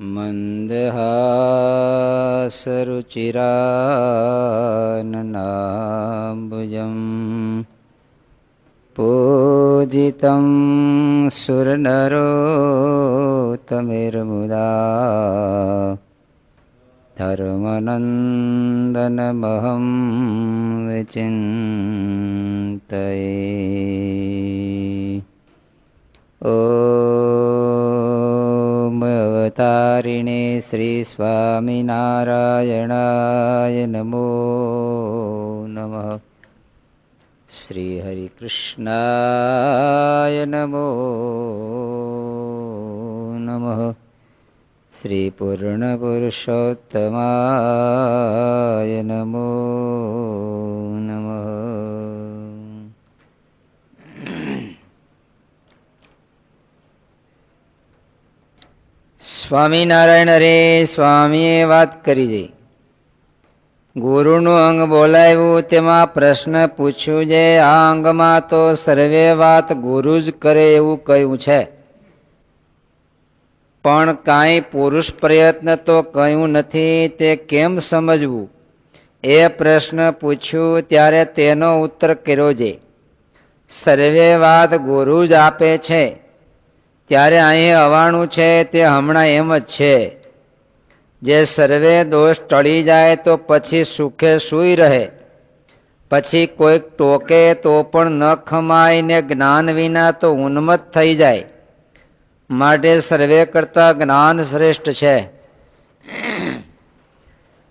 મંદહાસરુચિરાનનાંબુજં પૂજિतं સુરનરોત્તમૈર્મુદા ધર્મનંદનમહં વિચિંતયે. ઓમ અવતારિણે શ્રી સ્વામિનારાયણાય નમો નમઃ. શ્રી હરિકૃષ્ણાય નમો નમઃ. શ્રી પૂર્ણપુરુષોત્તમાય નમો નમઃ. સ્વામિનારાયણ રે સ્વામીએ વાત કરી છે. ગુરુનું અંગ બોલાવ્યું, તેમાં પ્રશ્ન પૂછ્યું છે. આ અંગમાં તો સર્વે વાત ગુરુ જ કરે એવું કહ્યું છે, પણ કાંઈ પુરુષ પ્રયત્ન તો કહ્યું નથી. તે કેમ સમજવું? એ પ્રશ્ન પૂછ્યું ત્યારે તેનો ઉત્તર કર્યો છે. સર્વે વાત ગુરુ જ આપે છે. ત્યારે અહીં અવાણું છે તે હમણાં એમ જ છે. જે સર્વે દોષ ટળી જાય તો પછી સુખે સૂઈ રહે. પછી કોઈક ટોકે તો પણ ન ખમાય ને જ્ઞાન વિના તો ઉન્મત્ત થઈ જાય. માટે સર્વે કરતા જ્ઞાન શ્રેષ્ઠ છે.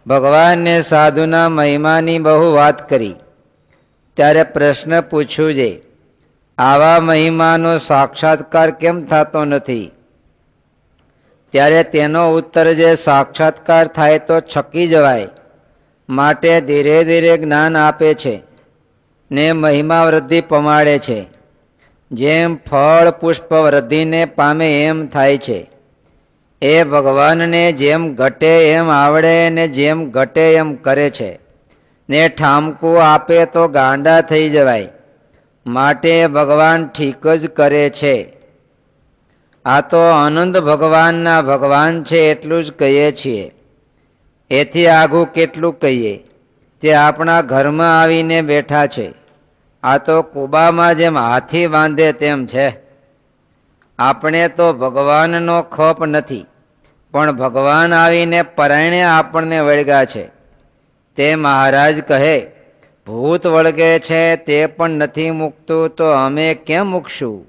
ભગવાનને સાધુના મહિમાની બહુ વાત કરી ત્યારે પ્રશ્ન પૂછ્યું છે, આવા મહિમાનો સાક્ષાત્કાર કેમ થતો નથી? ત્યારે તેનો ઉત્તર છે, સાક્ષાત્કાર થાય તો છકી જવાય. માટે ધીરે ધીરે જ્ઞાન આપે છે ને મહિમા વૃદ્ધિ પમાડે છે. જેમ ફળ પુષ્પ વૃદ્ધિને પામે એમ થાય છે. એ ભગવાનને જેમ ઘટે એમ આવડે ને જેમ ઘટે એમ કરે છે. ને ઠામકું આપે તો ગાંડા થઈ જવાય. માટે ભગવાન ઠીક જ કરે છે. આ તો આનંદ ભગવાનના ભગવાન છે એટલું જ કહીએ છીએ. એથી આઘું કેટલું કહીએ? તે આપણા ઘરમાં આવીને બેઠા છે. આ તો કુબામાં જેમ હાથી બાંધે તેમ છે. આપણે તો ભગવાનનો ખોપ નથી, પણ ભગવાન આવીને પરાયણે આપણને વળગ્યા છે. તે મહારાજ કહે, ભૂત વળગે છે તે પણ નથી મૂકતું, તો અમે કેમ મૂકશું?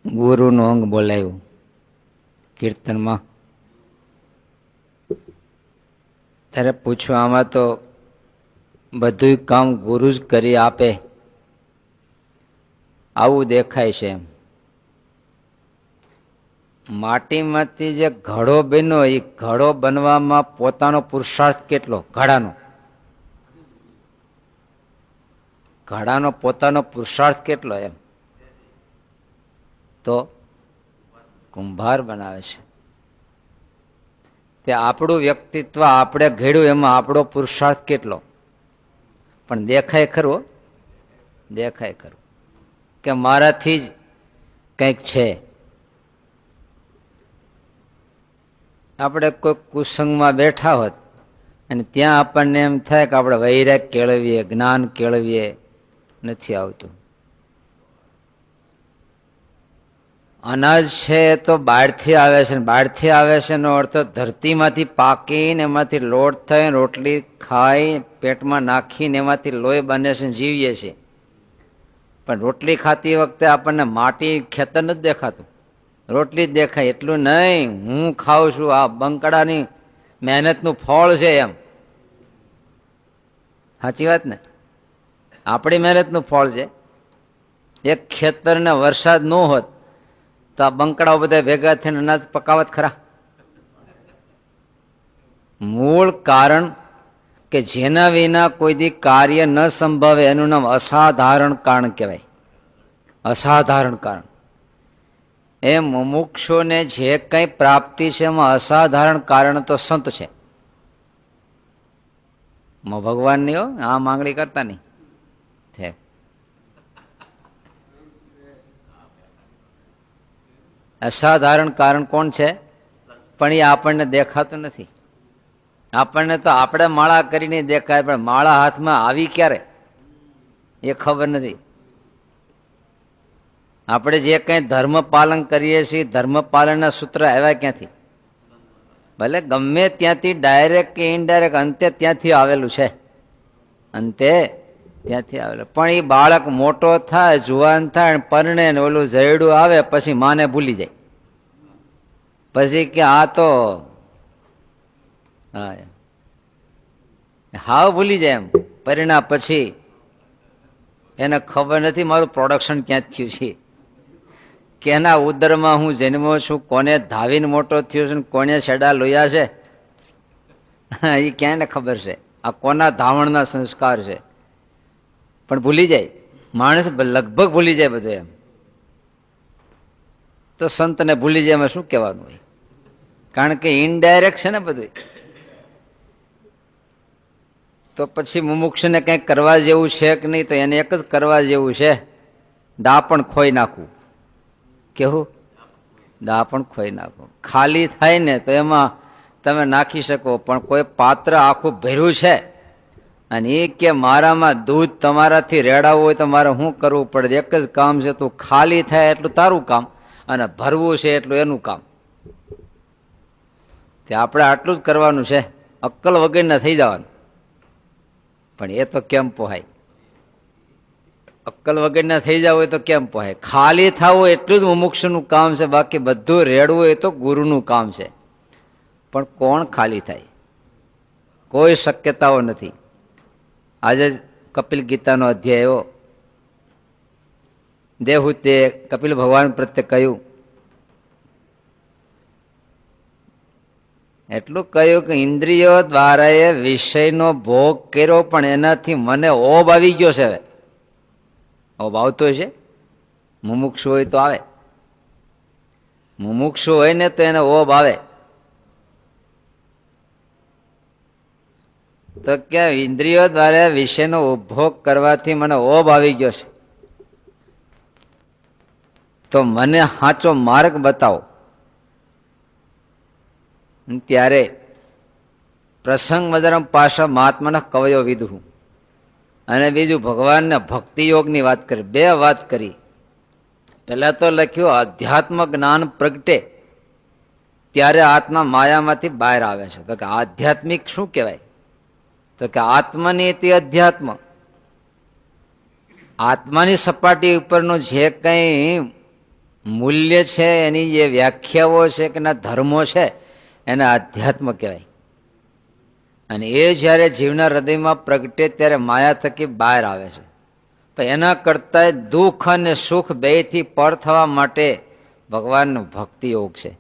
ગુરુનું અંગ બોલાયું કીર્તનમાં. ત્યારે પૂછ્યું, આમાં તો બધું કામ ગુરુ જ કરી આપે, આવું દેખાય છે એમ. માટીમાંથી જે ઘડો બન્યો, એ ઘડો બનવામાં પોતાનો પુરુષાર્થ કેટલો? ઘડાનો પોતાનો પુરુષાર્થ કેટલો એમ? તો કુંભાર બનાવે છે. તે આપણું વ્યક્તિત્વ આપણે ઘડ્યું, એમાં આપણો પુરુષાર્થ કેટલો? પણ દેખાય ખરું? દેખાય ખરું કે મારાથી જ કંઈક છે. આપણે કોઈ કુસંગમાં બેઠા હોત અને ત્યાં આપણને એમ થાય કે આપણે વૈરાગ કેળવીએ, જ્ઞાન કેળવીએ, નથી આવતું. અનાજ છે તો બહારથી આવે છે, બહારથી આવે છે એનો અર્થ ધરતીમાંથી પાકીને એમાંથી લોટ થઈ રોટલી ખાઈ પેટમાં નાખીને એમાંથી લોહી બને છે, જીવીએ છીએ. પણ રોટલી ખાતી વખતે આપણને માટી ખેતર નથી દેખાતું, રોટલી જ દેખાય. એટલું નહીં, હું ખાઉં છું, આ બંકડાની મહેનતનું ફળ છે એમ. સાચી વાત ને? આપણી મહેનતનું ફળ છે. એક ખેતરને વરસાદ ન હોત તો આ બંકડાઓ બધા ભેગા થઈને અનાજ પકાવત ખરા? મૂળ કારણ કે જેના વિના કોઈ દી કાર્ય ન સંભવે એનું નામ અસાધારણ કારણ કહેવાય. અસાધારણ કારણ. એ મુમુક્ષુને જે કંઈ પ્રાપ્તિ છે એમાં અસાધારણ કારણ તો સંત છે. ભગવાનની આ માંગણી કરતા નહીં. અસાધારણ કારણ કોણ છે? પણ એ આપણને દેખાતું નથી. આપણને તો આપણે માળા કરીને દેખાય, પણ માળા હાથમાં આવી ક્યારે એ ખબર નથી. આપણે જે કંઈ ધર્મ પાલન કરીએ છીએ, ધર્મ પાલનના સૂત્ર આવ્યા ક્યાંથી? ભલે ગમે ત્યાંથી ડાયરેક્ટ કે ઇનડાયરેક્ટ અંતે ત્યાંથી આવેલું છે, અંતે ત્યાંથી આવેલું. પણ એ બાળક મોટો થાય, જુવાન થાય, પરણે ને ઓલું જયડું આવે, પછી માને ભૂલી જાય. પછી કે આ તો હાવ ભૂલી જાય. એમ પરિણામ પછી એને ખબર નથી મારું પ્રોડક્શન ક્યાં થયું છે, કેના ઉદરમાં હું જન્મો છું, કોને ધાવીને મોટો થયો છું, કોને છેડા લોયા છે, એ ક્યાંને ખબર છે. આ કોના ધાવણના સંસ્કાર છે, પણ ભૂલી જાય માણસ, લગભગ ભૂલી જાય બધું. એમ તો સંતને ભૂલી જાય એમાં શું કહેવાનું હોય? કારણ કે ઇનડાયરેક્ટ છે ને બધું. તો પછી મુમુક્ષને કંઈક કરવા જેવું છે કે નહીં? તો એને એક જ કરવા જેવું છે, ડાપણ ખોઈ નાખવું. કેવું? ડાપણ ખોઈ નાખવું. ખાલી થાય ને તો એમાં તમે નાખી શકો, પણ કોઈ પાત્ર આખું ભર્યું છે અને એ કે મારામાં દૂધ તમારાથી રેડાવવું હોય તો મારે શું કરવું પડે? એક જ કામ છે, તું ખાલી થાય એટલું તારું કામ, અને ભરવું છે એટલું એનું કામ. તે આપણે આટલું જ કરવાનું છે, અક્કલ વગરના થઈ જવાનું. પણ એ તો કેમ પોહાય? અક્કલ વગરના થઈ જાવ હોય તો કેમ પોહાય? ખાલી થવું એટલું જ મુમુક્ષુનું કામ છે, બાકી બધું રેડવું એ તો ગુરુનું કામ છે. પણ કોણ ખાલી થાય? કોઈ શક્યતાઓ નથી. આજે કપિલ ગીતાનો અધ્યાય એવો, દેવહૂતે કપિલ ભગવાન પ્રત્યે કહ્યું, એટલું કહ્યું કે ઇન્દ્રિયો દ્વારા એ વિષયનો ભોગ કર્યો, પણ એનાથી મને ઓબ આવી ગયો છે. હવે ઓબ આવતો છે. મુમુક્ષુ હોય તો આવે, મુમુક્ષુ હોય ને તો એને ઓબ આવે. તો કે ઇન્દ્રિયો દ્વારા વિષયનો ઉપભોગ કરવાથી મને ઓબ આવી ગયો છે, તો મને સાચો માર્ગ બતાવો. ત્યારે પ્રસંગ મદરમ પાછા મહાત્માના કવયો વિદું, અને બીજું ભગવાનને ભક્તિ યોગની વાત કરી. બે વાત કરી. પહેલા તો લખ્યું અધ્યાત્મ જ્ઞાન પ્રગટે ત્યારે આત્મા માયામાંથી બહાર આવે છે. તો કે આધ્યાત્મિક શું કહેવાય? તો કે આત્માની તે અધ્યાત્મ, આત્માની સપાટી ઉપરનું જે કંઈ મૂલ્ય છે, એની જે વ્યાખ્યાઓ છે કે ના ધર્મો છે, એને આધ્યાત્મ કહેવાય. અને એ જ્યારે જીવના હૃદયમાં પ્રગટે ત્યારે માયા થકી બહાર આવે છે. પણ એના કરતા દુઃખ અને સુખ બેથી પર થવા માટે ભગવાનનો ભક્તિ યોગ છે.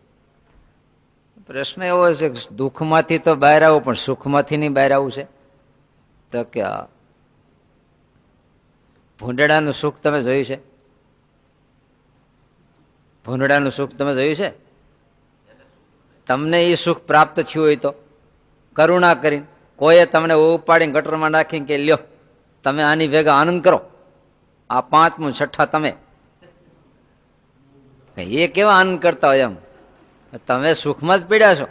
પ્રશ્ન એવો છે કે દુઃખમાંથી તો બહાર આવું, પણ સુખમાંથી નહીં બહાર આવવું છે. તો કે ભૂંડડાનું સુખ તમે જોયું છે? ભૂંડડાનું સુખ તમે જોયું છે? તમને એ સુખ પ્રાપ્ત થયું હોય તો કરુણા કરીને કોઈએ તમને ઉપાડીને ગટરમાં નાખીને કે લ્યો તમે આની ભેગા આનંદ કરો, આ પાંચમું છઠ્ઠા તમે, એ કેવા આનંદ કરતા હોય? એમ તમે સુખમાં જ પીડ્યા છો.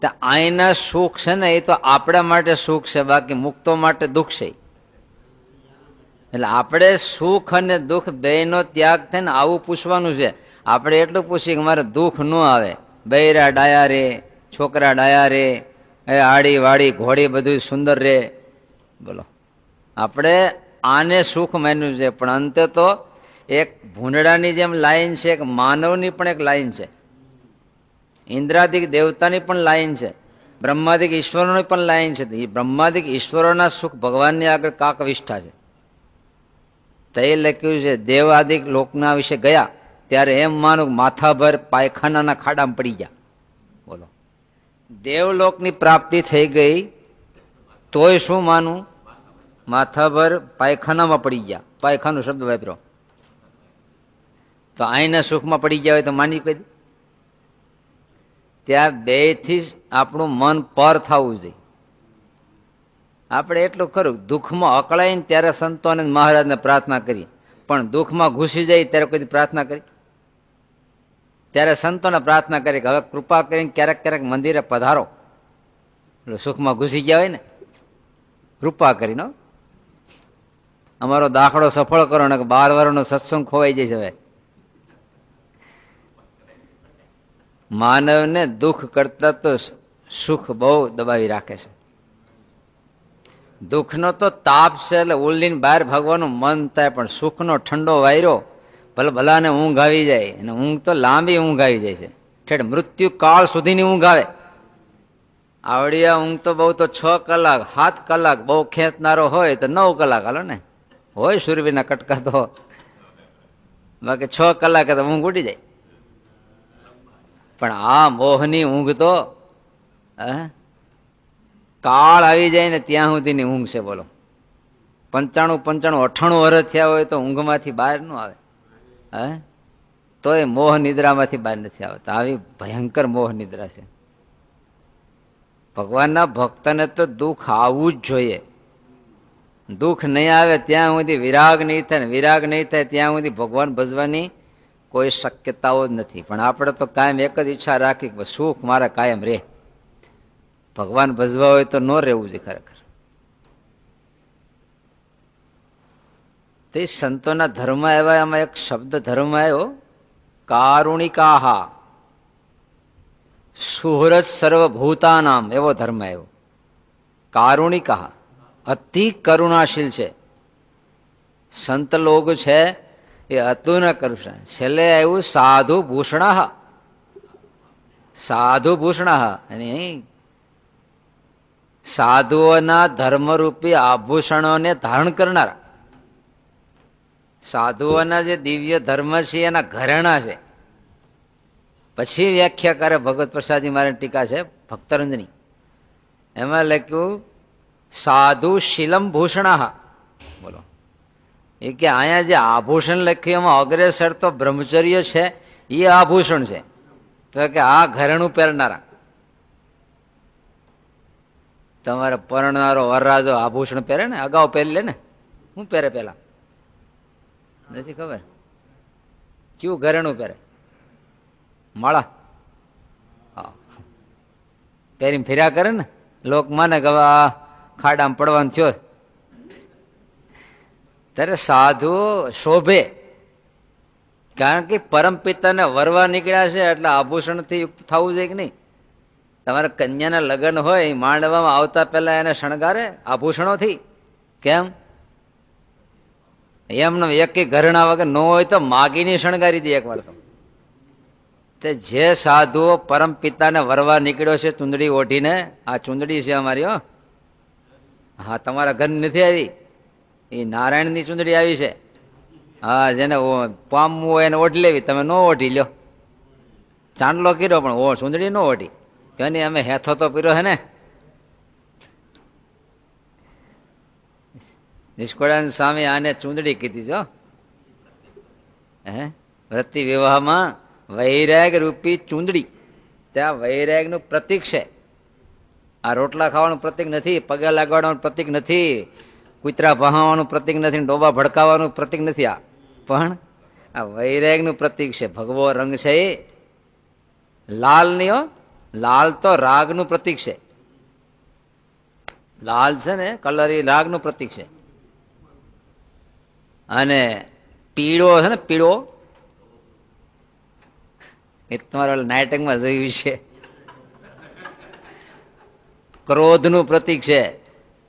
આઈના સુખ છે ને એ તો આપણા માટે સુખ છે, બાકી મુક્તો માટે દુઃખ છે. એટલે આપણે સુખ અને દુઃખ બેયનો ત્યાગ થાય ને આવું પૂછવાનું છે. આપણે એટલું પૂછીએ કે મારે દુઃખ ન આવે, બૈરા ડાયા રે, છોકરા ડાયા રે, આડી વાડી ઘોડી બધું સુંદર રે. બોલો, આપણે આને સુખ માન્યું છે. પણ અંતે તો એક ભૂંડડાની જેમ લાઈન છે, એક માનવની પણ એક લાઈન છે, ઇન્દ્રાદિક દેવતાની પણ લાઈન છે, બ્રહ્માદિક ઈશ્વરોની પણ લાઈન છે. એ બ્રહ્માદિક ઈશ્વરોના સુખ ભગવાનની આગળ કાક વિષ્ઠા છે. તો એ લખ્યું છે દેવાદિક લોકના વિશે ગયા ત્યારે એમ માનું માથાભર પાયખાનાના ખાડામાં પડી ગયા. બોલો, દેવલોકની પ્રાપ્તિ થઈ ગઈ તોય શું માનું? માથાભર પાયખાનામાં પડી ગયા. પાયખાનું શબ્દ વાપરો. તો અહીંના સુખમાં પડી ગયા હોય તો માની કહી. ત્યાં બેથી આપણું મન પર થવું જોઈએ. આપણે એટલું ખરું દુઃખમાં અકળાઈને ત્યારે સંતોને મહારાજને પ્રાર્થના કરી, પણ દુઃખમાં ઘૂસી જાય ત્યારે કોઈ પ્રાર્થના કરી? ત્યારે સંતોને પ્રાર્થના કરી કે હવે કૃપા કરીને ક્યારેક ક્યારેક મંદિરે પધારો. સુખમાં ઘૂસી ગયા હોય ને, કૃપા કરીને અમારો દાખલો સફળ કરો ને 12 વર્ષનો સત્સંગ ખોવાઈ જાય છે. હવે માનવને દુઃખ કરતા તો સુખ બહુ દબાવી રાખે છે. દુઃખનો તો તાપ છે એટલે ઉલ્લીને બહાર ભાગવાનું મન થાય, પણ સુખનો ઠંડો વાયરો ભલે ભલાને ઊંઘ આવી જાય, અને ઊંઘ તો લાંબી ઊંઘ આવી જાય છે, ઠેઠ મૃત્યુ કાળ સુધીની ઊંઘ આવે. આવડિયા ઊંઘ તો બહુ તો 6 કલાક 7 કલાક, બહુ ખેંચનારો હોય તો 9 કલાક હાલો ને, હોય સુરવીના કટકા તો, બાકી 6 કલાકે તો ઊંઘ ઉડી જાય. પણ આ મોહની ઊંઘ તો કાળ આવી જાય ને ત્યાં સુધીની ઊંઘ છે. બોલો 95 98 વર્ષ થયા હોય તો ઊંઘમાંથી બહાર ન આવે, તો એ મોહ નિદ્રામાંથી બહાર નથી આવતા. આવી ભયંકર મોહ નિદ્રા છે. ભગવાનના ભક્તને તો દુઃખ આવવું જ જોઈએ. દુઃખ નહીં આવે ત્યાં સુધી વિરાગ નહીં થાય, ને વિરાગ નહીં થાય ત્યાં સુધી ભગવાન ભજવાની કોઈ શક્યતાઓ જ નથી. પણ આપણે તો કાયમ એક જ ઈચ્છા રાખી કે સુખ મારે કાયમ રહે. ભગવાન ભજવા હોય તો ન રહેવું છે ખરેખર. તે સંતોના ધર્મ એવા, એમાં એક શબ્દ ધર્મ આવ્યો, કારુણિકાહા સુહૃદ સર્વભૂતાનામ, એવો ધર્મ આવ્યો. કારુણિકાહા, અતિ કરુણાશીલ છે. સંત લોગ છે એ અતુન કરુણા. છેલ્લે આવ્યું સાધુ ભૂષણા. સાધુ ભૂષણા અને સાધુઓના ધર્મરૂપી આભૂષણોને ધારણ કરનારા. સાધુઓના જે દિવ્ય ધર્મ છે એના ઘરેણા છે. પછી વ્યાખ્યા કરે ભગવત પ્રસાદજી મારી ટીકા છે ભક્તરંજની, એમાં લખ્યું સાધુ શીલમ ભૂષણા. બોલો, એ કે અહીંયા જે આભૂષણ લખ્યું એમાં અગ્રેસર તો બ્રહ્મચર્ય છે, એ આભૂષણ છે. તો કે આ ઘરેણું પહેરનારા. તમારે પરણનારો વરરાજો આભૂષણ પહેરે ને, અગાઉ પહેરી લે ને. શું પહેરે? પેલા નથી ખબર કયું ઘરેણું પહેરે? માળા. હા, પહેરીને ફેર્યા કરે ને, લોક માને કે ખાડામાં પડવાનું થયો. ત્યારે સાધુ શોભે, કારણ કે પરમપિતાને વરવા નીકળ્યા છે એટલે આભૂષણથી યુક્ત થવું જોઈએ કે નહીં? તમારા કન્યાના લગ્ન હોય, માંડવામાં આવતા પહેલા એને શણગારે આભૂષણોથી. કેમ? એમને એક ઘરેણા વગર ન હોય તો માગીની શણગારી દે એક વાર તો. તે જે સાધુઓ પરમ પિતાને વરવા નીકળ્યો છે ચુંદડી ઓઢીને, આ ચુંદડી છે અમારી, હો હા, તમારા ઘર નથી આવી, એ નારાયણની ચુંદડી આવી છે. હા, જેને પામવું હોય એને ઓઢી લેવી, તમે ન ઓઢી લ્યો. ચાંદલો કર્યો પણ ચુંદડી ન ઓઢી, એની અમે હેથો તો પીરો હે ને. નિષ્કુળાનંદ સ્વામી આને ચુંદડી કીધી છો. વૃત્તિ વિવાહમાં વૈરાગ રૂપી ચુંદડી, ત્યાં વૈરાગનું પ્રતીક છે. આ રોટલા ખાવાનું પ્રતીક નથી, પગે લાગવાનું પ્રતીક નથી, કૂતરા ભહાવાનું પ્રતીક નથી, ડોબા ભડકાવાનું પ્રતીક નથી. આ પણ આ વૈરાગનું પ્રતીક છે. ભગવો રંગ છે એ લાલ નહીં હો, લાલ તો રાગનું પ્રતીક છે. લાલ છે ને કલર, એ રાગનું પ્રતીક છે. અને પીળો છે ને, પીળો એ તમારા નાટકમાં જોયું છે, ક્રોધનું પ્રતીક છે.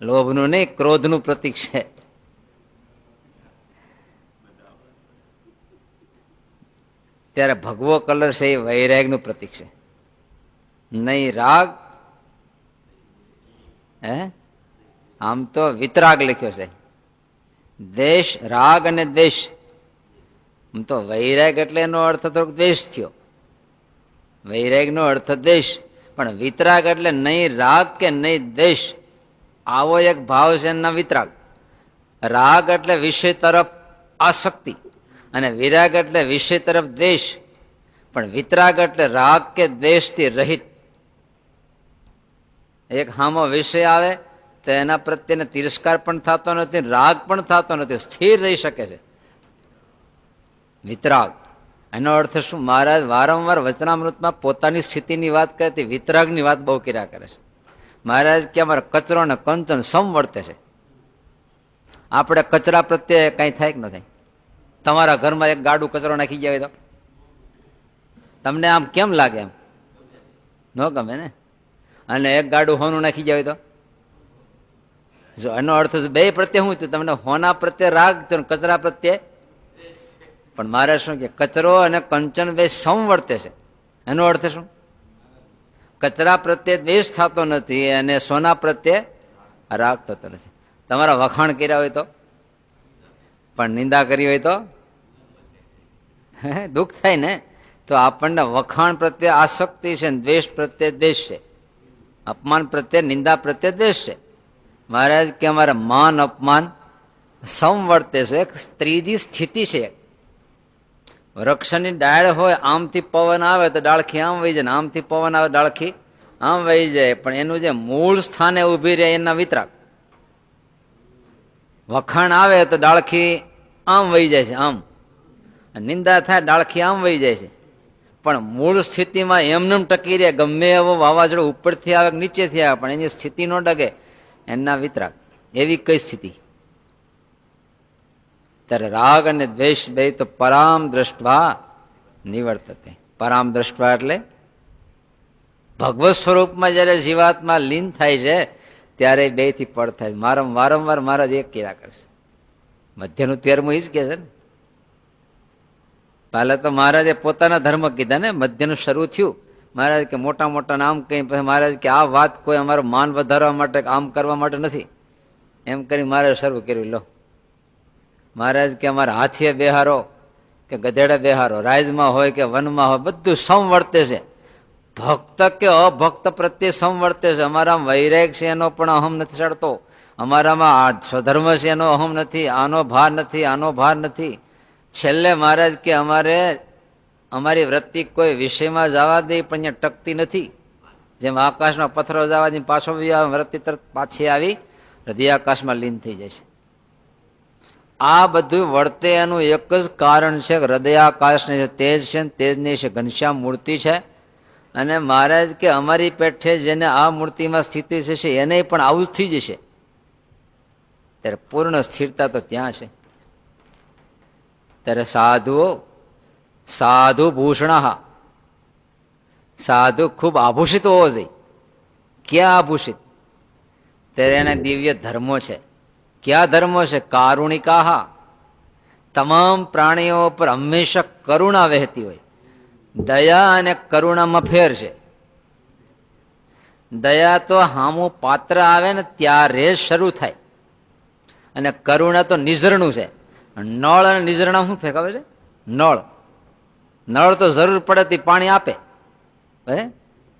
લોભનું નહીં, ક્રોધનું પ્રતીક છે. ત્યારે ભગવો કલર છે એ વૈરાગનું પ્રતીક છે, નહીં રાગ. આમ તો વિતરાગ લખ્યો છે, દેશ, રાગ અને દ્વેષ. આમ તો વૈરાગ એટલે એનો અર્થ થોડોક દ્વેષ થયો, વૈરાગનો અર્થ દ્વેષ. પણ વિતરાગ એટલે નહીં રાગ કે નહીં દ્વેષ, આવો એક ભાવ છે એના વિતરાગ. રાગ એટલે વિષય તરફ આસક્તિ, અને વિરાગ એટલે વિષય તરફ દ્વેષ. પણ વિતરાગ એટલે રાગ કે દ્વેષથી રહિત. એક હામો વિષય આવે તો એના પ્રત્યેને તિરસ્કાર પણ થતો નથી, રાગ પણ થતો નથી, સ્થિર રહી શકે છે. વિતરાગ. એનો અર્થ શું? મહારાજ વારંવાર વચનામૃતમાં પોતાની સ્થિતિની વાત કરે તે વિતરાગની વાત બહુ કર્યા કરે છે. મહારાજ કે અમારે કચરો ને કંચન સમ વર્તે છે. આપણે કચરા પ્રત્યે કઈ થાય કે ન થાય? તમારા ઘરમાં એક ગાડું કચરો નાખી જાય તો તમને આમ કેમ લાગે? એમ ન ગમે ને. અને એક ગાડું હોનું નાખી જાય તો જો એનો અર્થ બે પ્રત્યે શું થયું? તમને હોના પ્રત્યે રાગ થયો, કચરા પ્રત્યે. પણ મારે શું કે કચરો અને કંચન બે સમવર્તે છે. એનો અર્થ શું? કચરા પ્રત્યે દ્વેષ થતો નથી અને સોના પ્રત્યે રાગ થતો નથી. તમારા વખાણ કર્યા હોય તો, પણ નિંદા કરી હોય તો દુઃખ થાય ને. તો આપણને વખાણ પ્રત્યે આસક્તિ છે, દ્વેષ પ્રત્યે દ્વેષ છે, અપમાન પ્રત્યે નિંદા પ્રત્યે દ્વેષ છે. મહારાજ કે અમારે માન અપમાન સમવર્તે છે. એક ત્રીજી સ્થિતિ છે. વૃક્ષની ડાળ હોય, આમથી પવન આવે તો ડાળખી આમ વહી જાય, ને આમથી પવન આવે ડાળખી આમ વહી જાય, પણ એનું જે મૂળ સ્થાને ઉભી રહે એના વિતરાગ. વખાણ આવે તો ડાળખી આમ વહી જાય છે, આમ નિંદા થાય ડાળખી આમ વહી જાય છે, પણ મૂળ સ્થિતિમાં એમનેમ ટકી રહે. ગમે એવો વાવાઝોડું ઉપરથી આવે નીચેથી આવે પણ એની સ્થિતિ ન ડગે, એના વિતરાગ. એવી કઈ સ્થિતિ? ત્યારે રાગ અને દ્વેષ બે તો પરામ દ્રષ્ટવા નિવર્તતે. પરામ દ્રષ્ટવા એટલે ભગવત સ્વરૂપમાં જયારે જીવાત્મા લીન થાય છે ત્યારે બે થી પડ થાય. વારંવાર મહારાજ એક કર્યા કરશે. મધ્યનું 13મું ઈ જ કે છે ને. પહેલા તો મહારાજે પોતાના ધર્મ કીધા ને. મધ્યનું શરૂ થયું મહારાજ કે મોટા મોટા નામ કઈ, પછી મહારાજ કે આ વાત કોઈ અમારું માન વધારવા માટે આમ કરવા માટે નથી, એમ કરી મહારાજ શરૂ કર્યું. લો મહારાજ કે અમારા હાથીએ બેહારો કે ગધેડે બેહારો, રાજમાં હોય કે વનમાં હોય, બધું સમવર્તે છે. ભક્ત કે અભક્ત પ્રત્યે સમવર્તે છે. અમારામાં વૈરાગ છે એનો પણ અહમ નથી ચડતો, અમારામાં સ્વધર્મ છે એનો અહમ નથી, આનો ભાર નથી, આનો ભાર નથી. છેલ્લે મહારાજ કે અમારે અમારી વૃત્તિ કોઈ વિષયમાં જવા દે પણ અહીંયા ટકતી નથી. જેમ આકાશમાં પથ્થરો જવા દે પાછો વૃત્તિ તરત પાછી આવી હૃદયાકાશમાં લીન થઈ જાય છે. આ બધું વર્તે એનું એક જ કારણ છે. હૃદયાકાશને જે તેજ છે, તેજની છે ઘનશ્યામ મૂર્તિ છે. અને મહારાજ કે અમારી પેઠે જેને આ મૂર્તિમાં સ્થિતિ છે એને પણ આવું જ થઈ જશે. ત્યારે પૂર્ણ સ્થિરતા તો ત્યાં છે. ત્યારે સાધુઓ સાધુ ભૂષણ, સાધુ ખૂબ આભૂષિત હોવો જોઈએ. ક્યાં આભૂષિત? ત્યારે એના દિવ્ય ધર્મો છે. ક્યાં ધર્મો છે? કારુણિકા. તમામ પ્રાણીઓ પર હંમેશા કરુણા વહેતી હોય. દયા અને કરુણામાં ફેર છે. દયા તો હામું પાત્ર આવે ને ત્યારે શરૂ થાય, અને કરુણા તો નિઝરણું છે. નળ અને નિઝરણા શું ફેર ખબર છે? નળ તો જરૂર પડે તે પાણી આપે,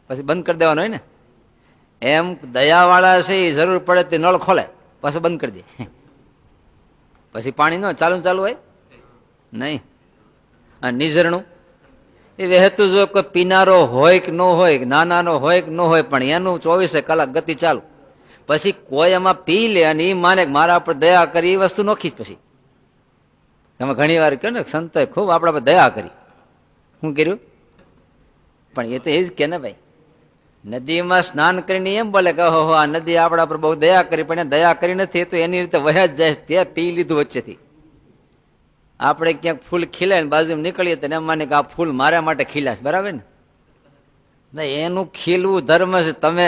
પછી બંધ કરી દેવાનું હોય ને. એમ દયાવાળા છે એ જરૂર પડે તે નળ ખોલે પાછું બંધ કરી દે, પછી પાણી ન ચાલુ હોય નહીં. અને નિઝરણું એ વહેતું જ હોય. કોઈ પીનારો હોય કે ન હોય, નાનાનો હોય કે ન હોય, પણ એનું 24 કલાક ગતિ ચાલુ. પછી કોઈ એમાં પી લે અને એ માને કે મારા પર દયા કરી, એ વસ્તુ નોખી જ. પછી તમે ઘણી વાર કહો ને સંતોએ ખૂબ આપણા પર દયા કરી. શું કર્યું? પણ એ તો એ જ કે ને ભાઈ, નદીમાં સ્નાન કરીને એમ બોલે કે ઓહો આ નદી આપણા પર બહુ દયા કરી, પણ દયા કરી નથી, તો એની રીતે વહ્યા જ જાય. તે પી લીધું વચ્ચેથી. આપણે ક્યાંક ફૂલ ખીલે ને બાજુ નીકળીએ તો એમ માને કે આ ફૂલ મારા માટે ખીલાશ, બરાબર ને? એનું ખીલવું ધર્મ છે. તમે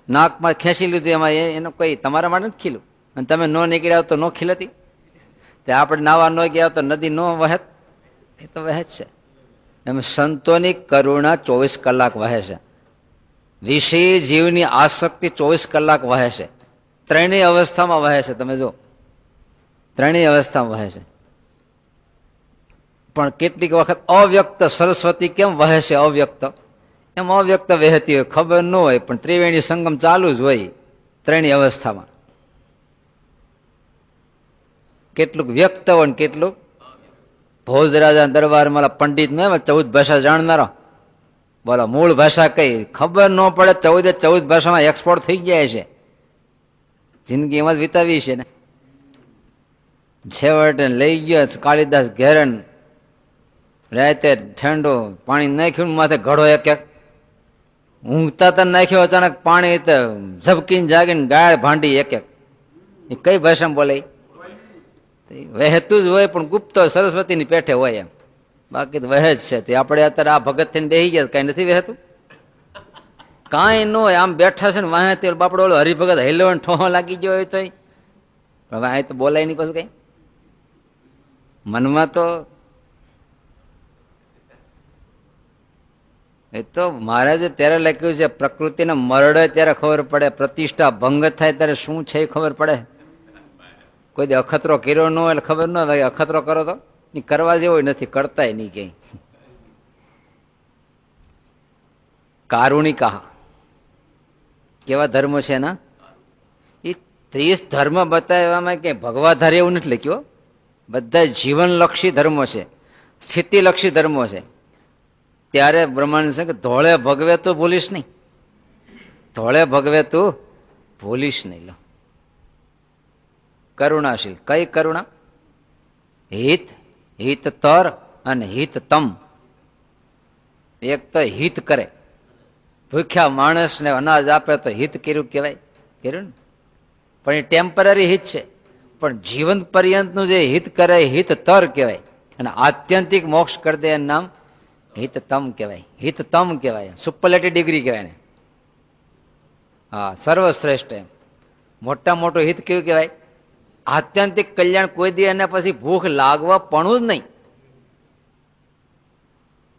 નાકમાં ખેંચી લીધું એમાં એનું કોઈ તમારા માટે નથી ખીલું, અને તમે ન નીકળ્યા તો ન ખીલતી. તે આપણે નાવા ન ગયા તો નદી ન વહેત? એ તો વહે જ છે. એમ સંતોની કરુણા 24 કલાક વહે છે. વિષય જીવની આસક્તિ 24 કલાક વહે છે. ત્રણેય અવસ્થામાં વહે છે. તમે જો ત્રણેય અવસ્થામાં વહે છે. પણ કેટલીક વખત અવ્યક્ત સરસ્વતી કેમ વહે છે? અવ્યક્ત એમ અવ્યક્ત વહેતી હોય, ખબર ન હોય, પણ ત્રિવેણી સંગમ ચાલુ જ હોય ત્રણેય અવસ્થામાં. કેટલુંક વ્યક્ત હોય ને કેટલુંક ભોજરાજા દરબારમાં પંડિત ન 14 ભાષા જાણનારો, બોલો મૂળ ભાષા કઈ ખબર ન પડે, 14 ભાષામાં એક્સપોર્ટ થઈ ગયા છે. જિંદગી એમાં જ વિતાવી છે ને. છેવટે લઈ ગયો કાલિદાસ ઘેરન રાતે ઠંડુ પાણી નાખ્યું માથે ઘડો એક એક ઊંઘતા તા નાખ્યો, અચાનક પાણી ઝબકીને જાગીને ગાળ ભાંડી એક એક. એ કઈ ભાષામાં બોલે? વહેતું જ હોય પણ ગુપ્ત સરસ્વતીની પેઠે હોય એમ, બાકી તો વહે જ છે. તે આપણે અત્યારે આ ભગત થઈને બેસી ગયા, કઈ નથી વહેતું, કાંઈ ન હોય. આમ બેઠા છે ને વાહે તે બાપડો ઓલો હરિભગત હેલો ઠોહો લાગી ગયો હોય તો હવે અહીં તો બોલાય નહીં પાછું કઈ. મનમાં તો એ તો મહારાજે ત્યારે લખ્યું છે, પ્રકૃતિને મરડે ત્યારે ખબર પડે, પ્રતિષ્ઠા ભંગ થાય ત્યારે શું છે એ ખબર પડે. કોઈ દે અખતરો કર્યો ન હોય એટલે ખબર ન હોય. અખતરો કરો તો કરવા જેવો નથી, કરતાય નહીં કઈ. કારુણિકા કેવા ધર્મો છે ના? એ 30 ધર્મ બતાવવામાં કે ભગવાધારી એવું નથી લખ્યું. બધા જીવનલક્ષી ધર્મો છે, સ્થિતિલક્ષી ધર્મો છે. ત્યારે બ્રહ્માંડ છે કે ધોળે ભગવે તું ભૂલીશ નહીં, ધોળે ભગવે તું ભૂલીશ નહીં. લો કરુણાશીલ. કઈ કરુણા? હિત, હિત તર અને હિત તમ. એક તો હિત કરે, ભૂખ્યા માણસને અનાજ આપે તો હિત કર્યું કહેવાય, કર્યું ને. પણ એ ટેમ્પરરી હિત છે, પણ જીવન પર્યંતનું જે હિત કરે હિત તર કહેવાય. અને આત્યંતિક મોક્ષ કરી દે એનું નામ હિત તમ કહેવાય. હિત તમ કહેવાય, સુપરલેટિવ ડિગ્રી કહેવાય ને. હા, સર્વશ્રેષ્ઠ એમ મોટા મોટું હિત કેવું કહેવાય? આત્યંતિક કલ્યાણ. કોઈ દી એને પછી ભૂખ લાગવા પણ જ નહીં.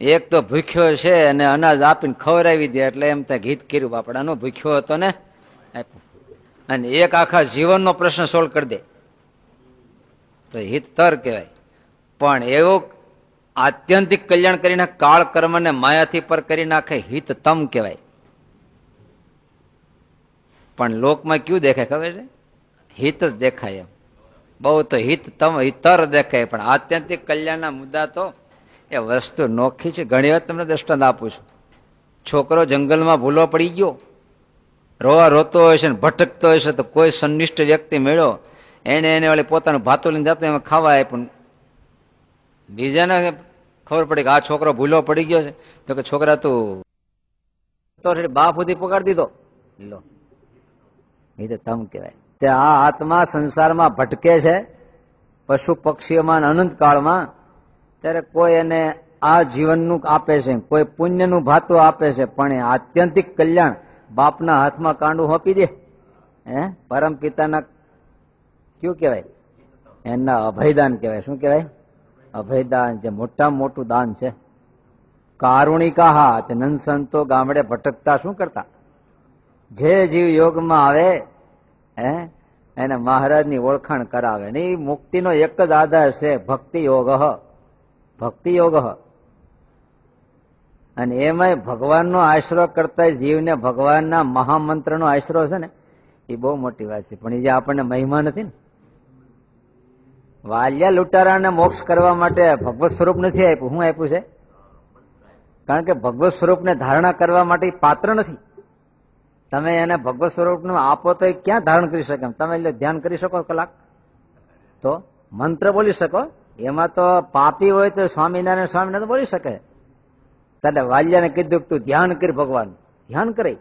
એક તો ભૂખ્યો છે અને અનાજ આપીને ખવડાવી દે એટલે એમ થાય હિત કર્યું બાપડાનો, ભૂખ્યો હતો ને આપ્યું. અને એક આખા જીવનનો પ્રશ્ન સોલ્વ કરી દે તો હિત તર કહેવાય. પણ એવો આત્યંતિક કલ્યાણ કરીને કાળ કર્મને માયાથી પર કરી નાખે હિત તમ કહેવાય. પણ લોકમાં કયું દેખાય ખબર છે? હિત જ દેખાય એમ. બહુ તો હિત તમ હિતર દેખાય, પણ આત્યંતિક કલ્યાણના મુદ્દા તો એ વસ્તુ નોખી છે. ઘણી વાર તમને દ્રષ્ટાંત આપું છું. છોકરો જંગલમાં ભૂલો પડી ગયો, રોતો હોય છે ને ભટકતો હોય છે, તો કોઈ સંનિષ્ઠ વ્યક્તિ મળ્યો, એને વળી પોતાનું ભાતું લઈને જતો એમાં ખાવા આપ્યું. બીજાને ખબર પડી કે આ છોકરો ભૂલો પડી ગયો છે, તો કે છોકરા તું તો બાપ સુધી પકડી દીધો. લો એ તો તમ કહેવાય. તે આ આત્મા સંસારમાં ભટકે છે પશુ પક્ષીઓમાં અનંત કાળમાં, ત્યારે કોઈ એને આ જીવનનું આપે છે, કોઈ પુણ્યનું ભાતું આપે છે, પણ એ આત્યંતિક કલ્યાણ બાપના હાથમાં કાંડું હોપી દે. પરમ પિતાના કયું કહેવાય? એના અભયદાન કહેવાય. શું કહેવાય? અભયદાન. જે મોટામાં મોટું દાન છે. કારુણિકા. હા, તે નંદ સંતો ગામડે ભટકતા શું કરતા? જે જીવ યોગમાં આવે એને મહારાજની ઓળખાણ કરાવે. ને એ મુક્તિનો એક જ આધાર છે, ભક્તિ યોગ. ભક્તિ યોગ. અને એમાંય ભગવાનનો આશરો કરતા જીવને ભગવાનના મહામંત્રનો આશરો છે ને, એ બહુ મોટી વાત છે. પણ એ જે આપણને મહિમા નથી ને. વાલિયા લૂંટારાને મોક્ષ કરવા માટે ભગવત સ્વરૂપ નથી આપ્યું. શું આપ્યું છે? કારણ કે ભગવત સ્વરૂપને ધારણા કરવા માટે પાત્ર નથી. તમે એને ભગવત સ્વરૂપનું આપો તો એ ક્યાં ધારણ કરી શકે? તમે ધ્યાન કરી શકો કલાક, તો મંત્ર બોલી શકો. એમાં તો પાપી હોય તો સ્વામિનારાયણ સ્વામિનારાયણ બોલી શકે. ત્યારે વાલિયાને કીધું કે તું ધ્યાન કરી, ભગવાન ધ્યાન કરે.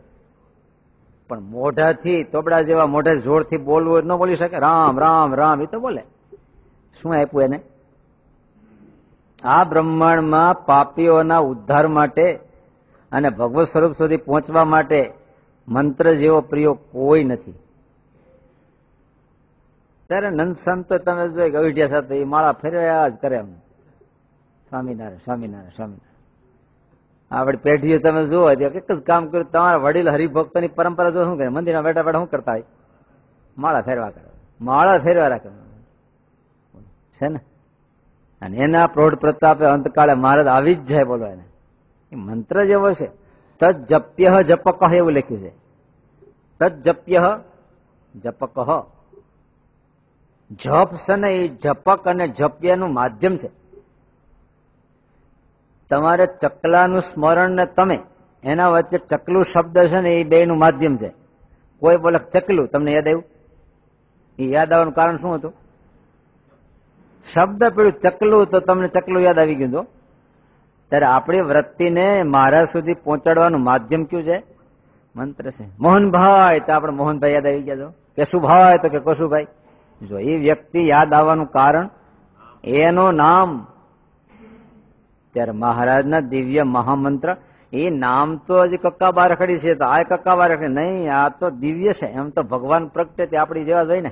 પણ મોઢાથી તોબડા જેવા મોઢે જોરથી બોલવું ન બોલી શકે. રામ રામ રામ એ તો બોલે. શું આપ્યું એને? આ બ્રહ્માંડમાં પાપીઓના ઉદ્ધાર માટે અને ભગવત સ્વરૂપ સુધી પહોંચવા માટે મંત્ર જેવો પ્રયોગ કોઈ નથી. ત્યારે નંદ સંતો તમે જોઈ ગવિઢિયા સાથે એ માળા ફેરવ્યા જ કરે. એમ સ્વામિનારાયણ સ્વામિનારાયણ સ્વામિનારાયણ. આપડી પેઢીઓ તમે જુઓ એક જ કામ કર્યું. તમારા વડીલ હરિભક્તોની પરંપરા જો શું કરે? મંદિરમાં બેઠા બેઠા શું કરતા હોય? માળા ફેરવા કરે, માળા ફેરવા રાખે છે ને. અને એના પ્રૌઢ પ્રતાપે અંતકાળે મહારાજ આવી જ જાય. બોલો એને એ મંત્ર જેવો છે. તજપ્ય જપક એવું લખ્યું છે. તજપ્ય જપક. જપ છે ને એ જપક અને જપ્યનું માધ્યમ છે. તમારે ચકલાનું સ્મરણ ને તમે એના વચ્ચે ચકલું શબ્દ છે ને એ બે નું માધ્યમ છે. કોઈ બોલે ચકલું, તમને યાદ આવ્યું? એ યાદ આવવાનું કારણ શું હતું? શબ્દ પેલું ચકલું, તો તમને ચકલું યાદ આવી ગયું. ત્યારે આપણી વૃત્તિને મહારાજ સુધી પહોંચાડવાનું માધ્યમ કયું છે? મંત્ર છે. મોહનભાઈ તો આપણે મોહનભાઈ યાદ આવી ગયા. છો કેશુભાઈ તો કે કશુભાઈ. જો એ વ્યક્તિ યાદ આવવાનું કારણ એનું નામ. ત્યારે મહારાજના દિવ્ય મહામંત્ર, એ નામ તો હજી કક્કા બાર રખડી છે, તો આ કક્કા બાર રખડી નહીં, આ તો દિવ્ય છે. એમ તો ભગવાન પ્રગટે તે આપણી જેવા જોઈ ને,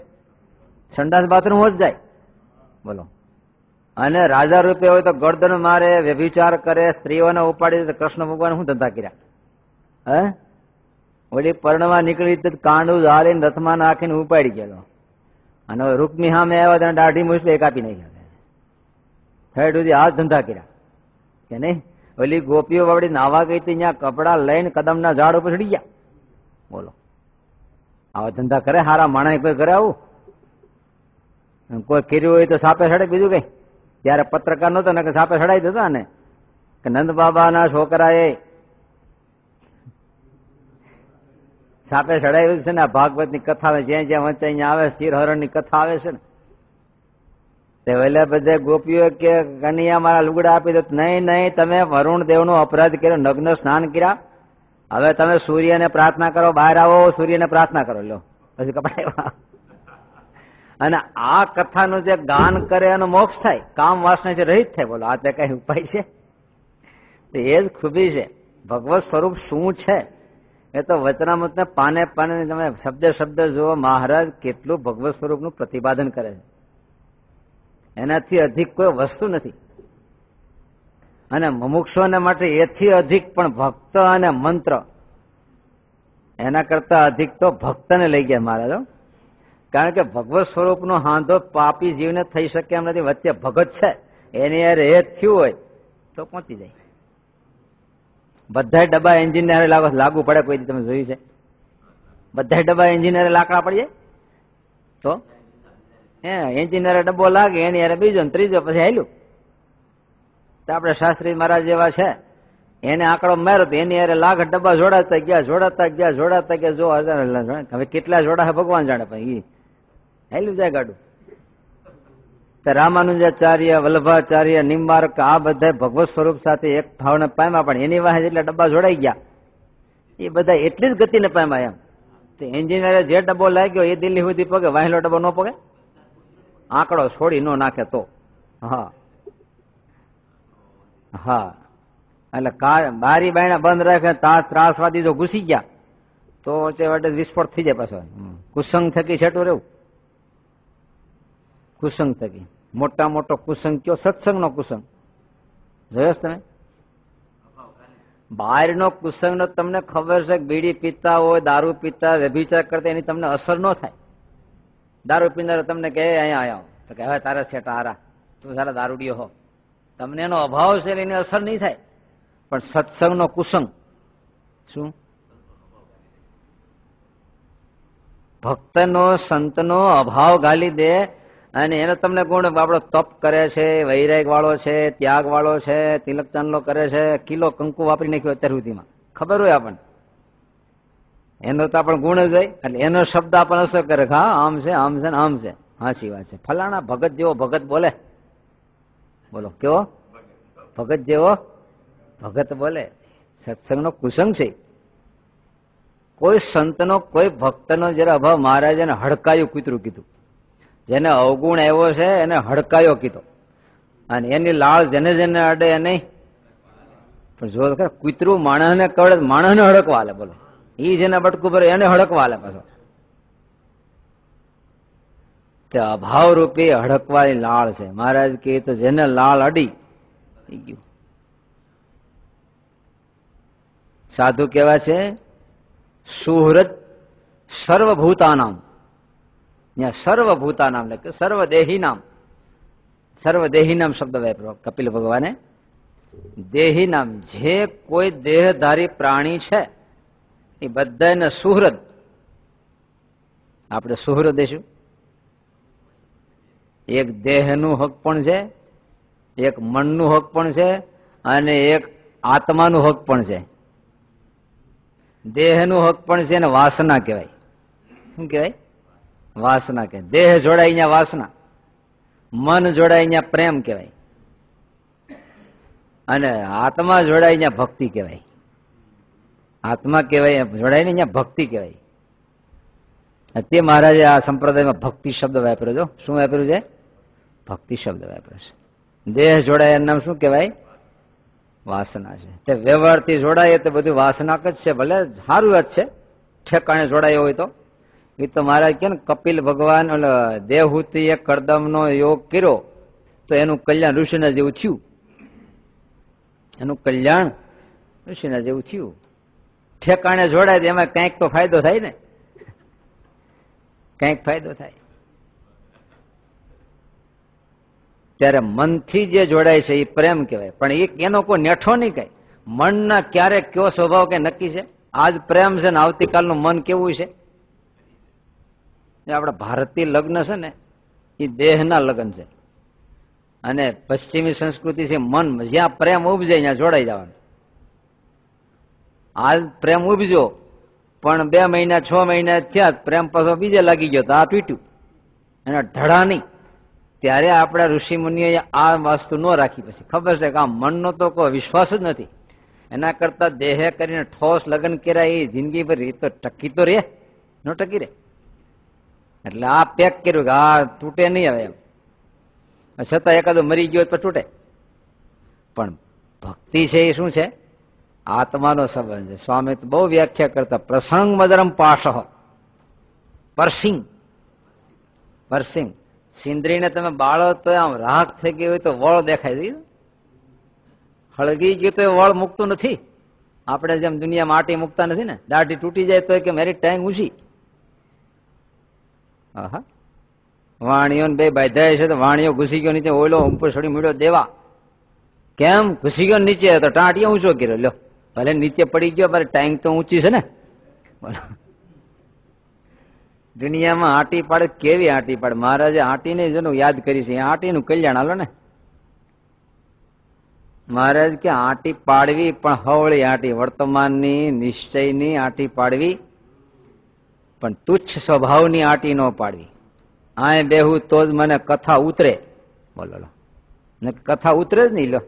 સંડાસ બાથરૂમ હોત જાય. બોલો. અને રાજા રૂપે હોય તો ગરદન મારે, વ્યભિચાર કરે, સ્ત્રીઓને ઉપાડી દે. કૃષ્ણ ભગવાન શું ધંધા કર્યા? હે ઓલી પર્ણમાં નીકળી કાંડું ઝાલીને રથમાં નાખીને ઉપાડી ગયેલો. અને રૂકમી સામે આવ્યા તેને દાઢી મૂછ કાપી નાખ્યા. થર્ડ સુધી આ ધંધા કર્યા કે નહીં? ઓલી ગોપીઓ વાળી નાવા ગઈ હતી, ત્યાં કપડા લઈને કદમના ઝાડ ઉપર ચડી ગયા. બોલો, આવા ધંધા કરે હારા માણસ કોઈ કરે આવું? કોઈ કર્યું હોય તો સાપે સડે, બીજું કઈ. ત્યારે પત્રકાર નતો ને કે સાપે સડાઈ દેતા ને, કે નંદ બાબાના છોકરાએ સાપે સડાયું છે ને. ભાગવત ની કથા આવે, જ્યાં જ્યાં વંચાઈ આવે, ચીરહરણ ની કથા આવે છે ને. તે વેલા બધે ગોપીઓ કે કનૈયા મારા લુગડા આપી દો. નહીં નહીં, તમે વરુણ દેવ નો અપરાધ કર્યો, નગ્ન સ્નાન કર્યા. હવે તમે સૂર્યને પ્રાર્થના કરો, બહાર આવો, સૂર્યને પ્રાર્થના કરો. લો પછી કપડા. અને આ કથાનું જે ગાન કરે એનો મોક્ષ થાય, કામ વાસનાથી રહિત થાય. બોલો, આ તે કઈ ઉપાય છે? એ જ ખૂબી છે. ભગવત સ્વરૂપ શું છે એ તો વચનામૃત ને પાને પાને તમે શબ્દ શબ્દ જુઓ. મહારાજ કેટલું ભગવત સ્વરૂપનું પ્રતિપાદન કરે છે. એનાથી અધિક કોઈ વસ્તુ નથી. અને મુમુક્ષુઓને માટે એથી અધિક પણ ભક્ત અને મંત્ર, એના કરતા અધિક તો ભક્તને લઈ ગયા મહારાજ. કારણ કે ભગવત સ્વરૂપનો હાંધો પાપી જીવને થઈ શકે એમ નથી. વચ્ચે ભગત છે, એની યાર એ થયું હોય તો પહોંચી જાય. બધા ડબ્બા એન્જિનિયર લાગુ પડે? કોઈ તમે જોયું છે? બધા ડબ્બા એન્જિનિયર લાકડા પડી જાય તો એન્જિનિયર ડબ્બો લાગે, એની યાર બીજો ને ત્રીજો, પછી હાલ્યું. તો આપડે શાસ્ત્રી મહારાજ જેવા છે, એને આંકડો માર્યો તો એની યાર લાખ ડબ્બા જોડાતા ગયા, જોડાતા ગયા, જોડાતા ગયા. જો હવે કેટલા જોડા ભગવાન જાણે, પણ એ હાલ્યું જાય ગાડું. રામાનુજાચાર્ય, વલ્લભાચાર્ય, નિમ્બાર્ક, આ બધા ભગવત સ્વરૂપ સાથે એક ભાવને પામ્યા, પણ એની વાહે જેટલા ડબ્બા જોડાઈ ગયા એ બધા એટલી જ ગતિને પામ્યા. એમ તો એન્જિનિયરે જે ડબ્બો લાગ્યો એ દિલ્હી સુધી પગે, વાહેલો ડબ્બો ન પગે, આંકડો છોડી ન નાખે તો. હા હા, એટલે બારી બાયણા બંધ રાખે, ત્રાસવાદી જો ઘૂસી ગયા તો વચ્ચે વિસ્ફોટ થઈ જાય. પાછો કુસંગ થકી છેટું રહેવું. કુસંગ થકી મોટા મોટો કુસંગ કયો? સત્સંગ નો કુસંગ જોયો તમે? બહારનો કુસંગ નો તમને ખબર છે? બીડી પીતા હોય, દારૂ પીતા, વ્યભિચાર કરતા, એની તમને અસર ન થાય. દારૂ પીનારો તમને કહે અહીંયા આવ્યા, તો કે હવે તારા સેટા હારા, તું સારા દારૂડિયો હો, તમને એનો અભાવ છે એની અસર નહીં થાય. પણ સત્સંગ નો કુસંગ શું? ભક્તનો સંતનો અભાવ ગાલી દે. અને એનો તમને ગુણ, આપણો તપ કરે છે, વૈરાગ વાળો છે, ત્યાગ વાળો છે, તિલક ચાંદલો કરે છે, કિલો કંકુ વાપરી નાખ્યો અત્યાર સુધીમાં, ખબર હોય આપણને. એનો તો આપણે ગુણ જ હોય. એટલે એનો શબ્દ આપણને અસર કરે. હા આમ છે, આમ છે, આમ છે. હાચી વાત છે. ફલાણા ભગત જેવો ભગત બોલે. બોલો કેવો ભગત જેવો ભગત બોલે. સત્સંગનો કુસંગ છે. કોઈ સંતનો, કોઈ ભક્તનો જયારે અભાવ, મહારાજે હડકાયું કૂતરું કીધું. જેને અવગુણ આવ્યો છે એને હડકાયો કીધો. અને એની લાળ જેને જેને અડે એને પણ જો કૂતરું માણસને કવડે, માણસને હડકવા આલે. બોલો, ઈ જેને બટકું ભરે એને હડકવા આલે પાછો. તે અભાવ રૂપી હડકવાની લાળ છે. મહારાજ કહે તો જેને લાળ અડી ગયું. સાધુ કેવા છે? સુહૃદ સર્વભૂતાનામ. ત્યાં સર્વભૂતાનામ એટલે સર્વદેહી નામ. સર્વદેહી નામ શબ્દ વાપર્યો કપિલ ભગવાને. દેહી નામ, જે કોઈ દેહધારી પ્રાણી છે એ બધાને સુહૃદ. આપણે સુહૃદ દેશું. એક દેહનું હક પણ છે, એક મનનું હક પણ છે, અને એક આત્માનું હક પણ છે. દેહનું હક પણ છે, અને વાસના કહેવાય. શું કહેવાય? વાસના કે. દેહ જોડાય અહીંયા વાસના, મન જોડાય અહીંયા પ્રેમ કહેવાય. અને આત્મા જોડાય ત્યાં ભક્તિ કહેવાય. આત્મા કહેવાય જોડાય ને ત્યાં ભક્તિ કહેવાય. તે મહારાજે આ સંપ્રદાયમાં ભક્તિ શબ્દ વાપર્યો છો. શું વાપર્યું છે? ભક્તિ શબ્દ વાપર્યો છે. દેહ જોડાય એનું નામ શું કહેવાય? વાસના છે. તે વ્યવહારથી જોડાય તો બધું વાસના જ છે. ભલે સારું જ છે ઠેકાણે જોડાયો હોય તો. એ તો મહારાજ કે ને કપિલ ભગવાન દેવહૂતિએ કરદમનો યોગ કર્યો તો એનું કલ્યાણ ઋષિના જેવું થયું. એનું કલ્યાણ ઋષિના જેવું થયું. ઠેકાણે જોડાય એમાં કંઈક તો ફાયદો થાય ને, કંઈક ફાયદો થાય. ત્યારે મનથી જે જોડાય છે એ પ્રેમ કહેવાય. પણ એનો કોઈ નેઠો નહીં કઈ. મનના ક્યારેક કયો સ્વભાવ કઈ નક્કી છે? આજ પ્રેમ છે ને આવતીકાલનું મન કેવું છે? આપણા ભારતીય લગ્ન છે ને એ દેહના લગ્ન છે. અને પશ્ચિમી સંસ્કૃતિ છે મન. જ્યાં પ્રેમ ઉપજે ત્યાં જોડાઈ જવાનું. આ પ્રેમ ઉપજો પણ 2 મહિના 6 મહિના થયા પ્રેમ પાછો બીજે લાગી ગયો તો આ તૂટ્યું. એના ઢળા નહીં. ત્યારે આપણા ઋષિ મુનિઓએ આ વસ્તુ ન રાખી. પછી ખબર છે કે આ મનનો તો કોઈ વિશ્વાસ જ નથી. એના કરતા દેહે કરીને ઠોસ લગ્ન કર્યા એ જિંદગી ભર તો ટકી તો રે ન ટકી રે. એટલે આ પેક કર્યું કે આ તૂટે નહીં હવે એમ. છતાં એકાદો મરી ગયો તો તૂટે. પણ ભક્તિ છે એ શું છે? આત્માનો સંબંધ છે. સ્વામી તો બહુ વ્યાખ્યા કરતા પ્રસંગ મદરમ પાશ પરસિંગ પરસિંગ. સિંદરીને તમે બાળો તો આમ રાખ થઈ ગઈ હોય તો વળ દેખાય છે. હળગી ગયું તો વળ મૂકતું નથી. આપણે જેમ દુનિયામાં આટી મૂકતા નથી ને. દાઢી તૂટી જાય તો કે મારી ટાંગ ઊંચી. હા, વાણીઓ બે બાંધાય છે તો વાણીઓ ઘૂસી ગયો નીચે, ઓલો ઉપર છોડી મળ્યો દેવા. કેમ ઘૂસી ગયો નીચે? તો ટાંટિયો ઊંચો કર્યો. લ્યો ભલે નીચે પડી ગયો મારી ટાંગ તો ઊંચી છે ને. દુનિયામાં આંટી પાડે કેવી આંટી પાડે. મહારાજે આંટીને જેનું યાદ કરી છે આંટીનું કલ્યાણ હાલો ને. મહારાજ કે આંટી પાડવી પણ હવળી આંટી, વર્તમાનની નિશ્ચયની આંટી પાડવી, પણ તુચ્છ સ્વભાવની આંટી ન પાડવી. આ બેહું તો જ મને કથા ઉતરે. બોલો ને કથા ઉતરે જ નહીં લો.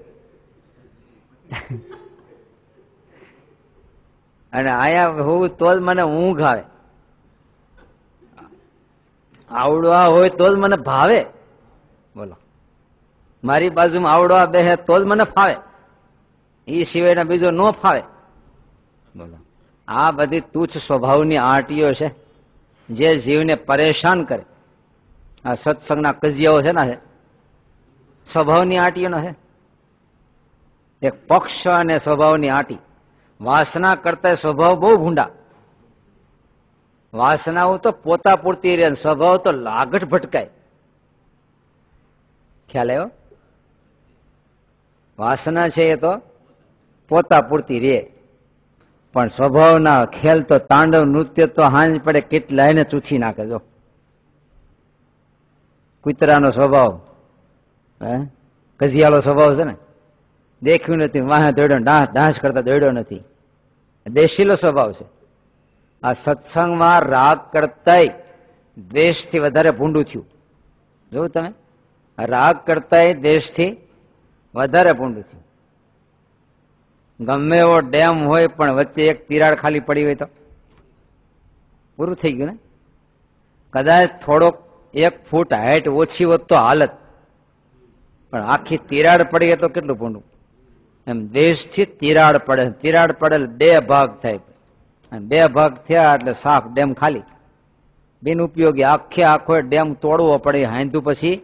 અને આયા હોવું તો જ મને ઊંઘ આવે. આવડવા હોય તો જ મને ભાવે. બોલો મારી બાજુમાં આવડવા બેહે તો જ મને ફાવે. એ સિવાયના બીજો ન ફાવે. બોલો આ બધી તુચ્છ સ્વભાવની આંટીઓ છે જે જીવને પરેશાન કરે. આ સત્સંગના કજિયાઓ છે ને સ્વભાવની આંટીઓ છે. એક પક્ષ અને સ્વભાવની આંટી. વાસના કરતા સ્વભાવ બહુ ભૂંડા. વાસનાઓ તો પોતા પૂરતી રહે, સ્વભાવ તો લાગટ ભટકાય. ખ્યાલ આવ્યો? વાસના છે એ તો પોતા પૂરતી રહે, પણ સ્વભાવના ખેલ તો તાંડવ નૃત્ય તો હાંજ પડે કેટલાયને ચૂથી નાખે. જો કૂતરાનો સ્વભાવ, કજિયાળો સ્વભાવ છે ને, દેખ્યું નથી વાહ દોડ્યો, ડાંસ કરતા દોડ્યો નથી. દેશીલો સ્વભાવ છે. આ સત્સંગમાં રાગ કરતાય દ્વેષથી વધારે ભૂંડું થયું. જોયું તમે? રાગ કરતાય દ્વેષથી વધારે ભૂંડું થયું. ગમે એવો ડેમ હોય પણ વચ્ચે એક તિરાડ ખાલી પડી હોય તો પૂરું થઈ ગયું ને. કદાચ થોડોક 1 ફૂટ હાઈટ ઓછી હોત તો હાલત, પણ આખી તિરાડ પડી તો કેટલું ભૂંડું. એમ દેશથી તિરાડ પડે. તિરાડ પડે 2 ભાગ થાય, અને 2 ભાગ થયા એટલે સાફ ડેમ ખાલી. બિન ઉપયોગી. આખો ડેમ તોડવો પડે. હાંધું પછી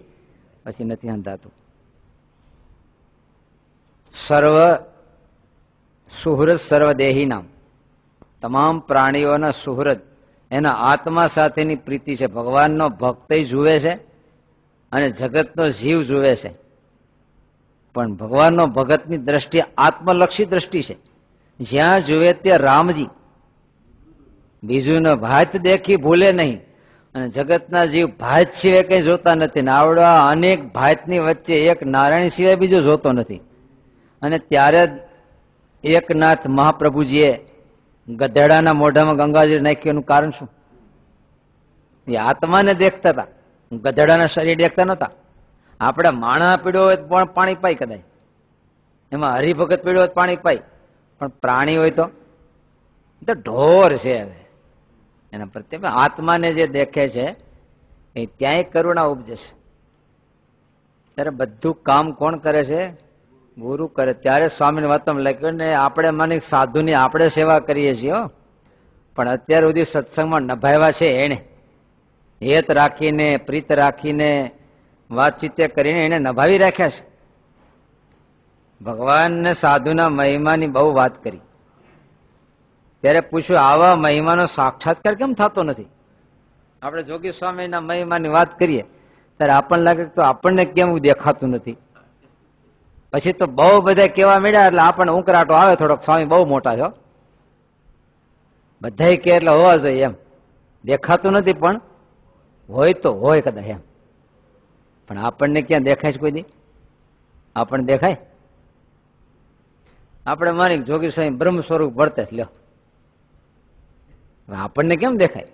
નથી હંધાતું. સર્વ સુહૃદ સર્વદેહી નામ. તમામ પ્રાણીઓના સુહૃદ એના આત્મા સાથેની પ્રીતિ છે. ભગવાનનો ભક્ત જુએ છે અને જગતનો જીવ જુએ છે, પણ ભગવાનનો ભગતની દ્રષ્ટિ આત્મલક્ષી દ્રષ્ટિ છે. જ્યાં જુએ ત્યાં રામજી, બીજું ભાત દેખી ભૂલે નહીં. અને જગતના જીવ ભાત સિવાય કઈ જોતા નથી. ને આવડા અનેક ભાતની વચ્ચે એક નારાયણ સિવાય બીજો જોતો નથી. અને ત્યારે એકનાથ મહાપ્રભુજીએ ગધેડાના મોઢામાં ગંગાજળ નાખ્યું. એનું કારણ શું? એ આત્માને દેખતા હતા, ગધેડાના શરીર દેખતા નહોતા. આપણે માણા પીડ્યો હોય પણ પાણી પાઈ કદાચ, એમાં હરિભગત પીડ્યો હોય પાણી પાય, પણ પ્રાણી હોય તો ઢોર છે. હવે એના પ્રત્યે આત્માને જે દેખે છે એ ત્યાંય કરુણા ઉપજે છે. ત્યારે બધું કામ કોણ કરે છે? ગુરુ કરે. ત્યારે સ્વામીની વાતમાં લખ્યું ને આપણે માની સાધુની આપણે સેવા કરીએ છીએ, પણ અત્યાર સુધી સત્સંગમાં નભાવ્યા છે એને, હેત રાખીને પ્રીત રાખીને વાતચીતે કરીને એને નભાવી રાખ્યા છે. ભગવાનને સાધુના મહિમાની બહુ વાત કરી. ત્યારે પૂછ્યું આવા મહિમાનો સાક્ષાત્કાર કેમ થતો નથી? આપણે જોગી સ્વામીના મહિમાની વાત કરીએ ત્યારે આપણને લાગે તો આપણને કેમ દેખાતું નથી. પછી તો બહુ બધા કેવા મળ્યા એટલે આપણને ઉકરાટો આવે થોડોક, સ્વામી બહુ મોટા છો, બધા કે એટલે હોવા જોઈએ એમ. દેખાતું નથી પણ હોય તો હોય કદાચ એમ. પણ આપણને ક્યાં દેખાય છે? કોઈ દી આપણને દેખાય? આપણે માની જોગી સ્વામી બ્રહ્મ સ્વરૂપ વર્તે લ્યો, આપણને કેમ દેખાય?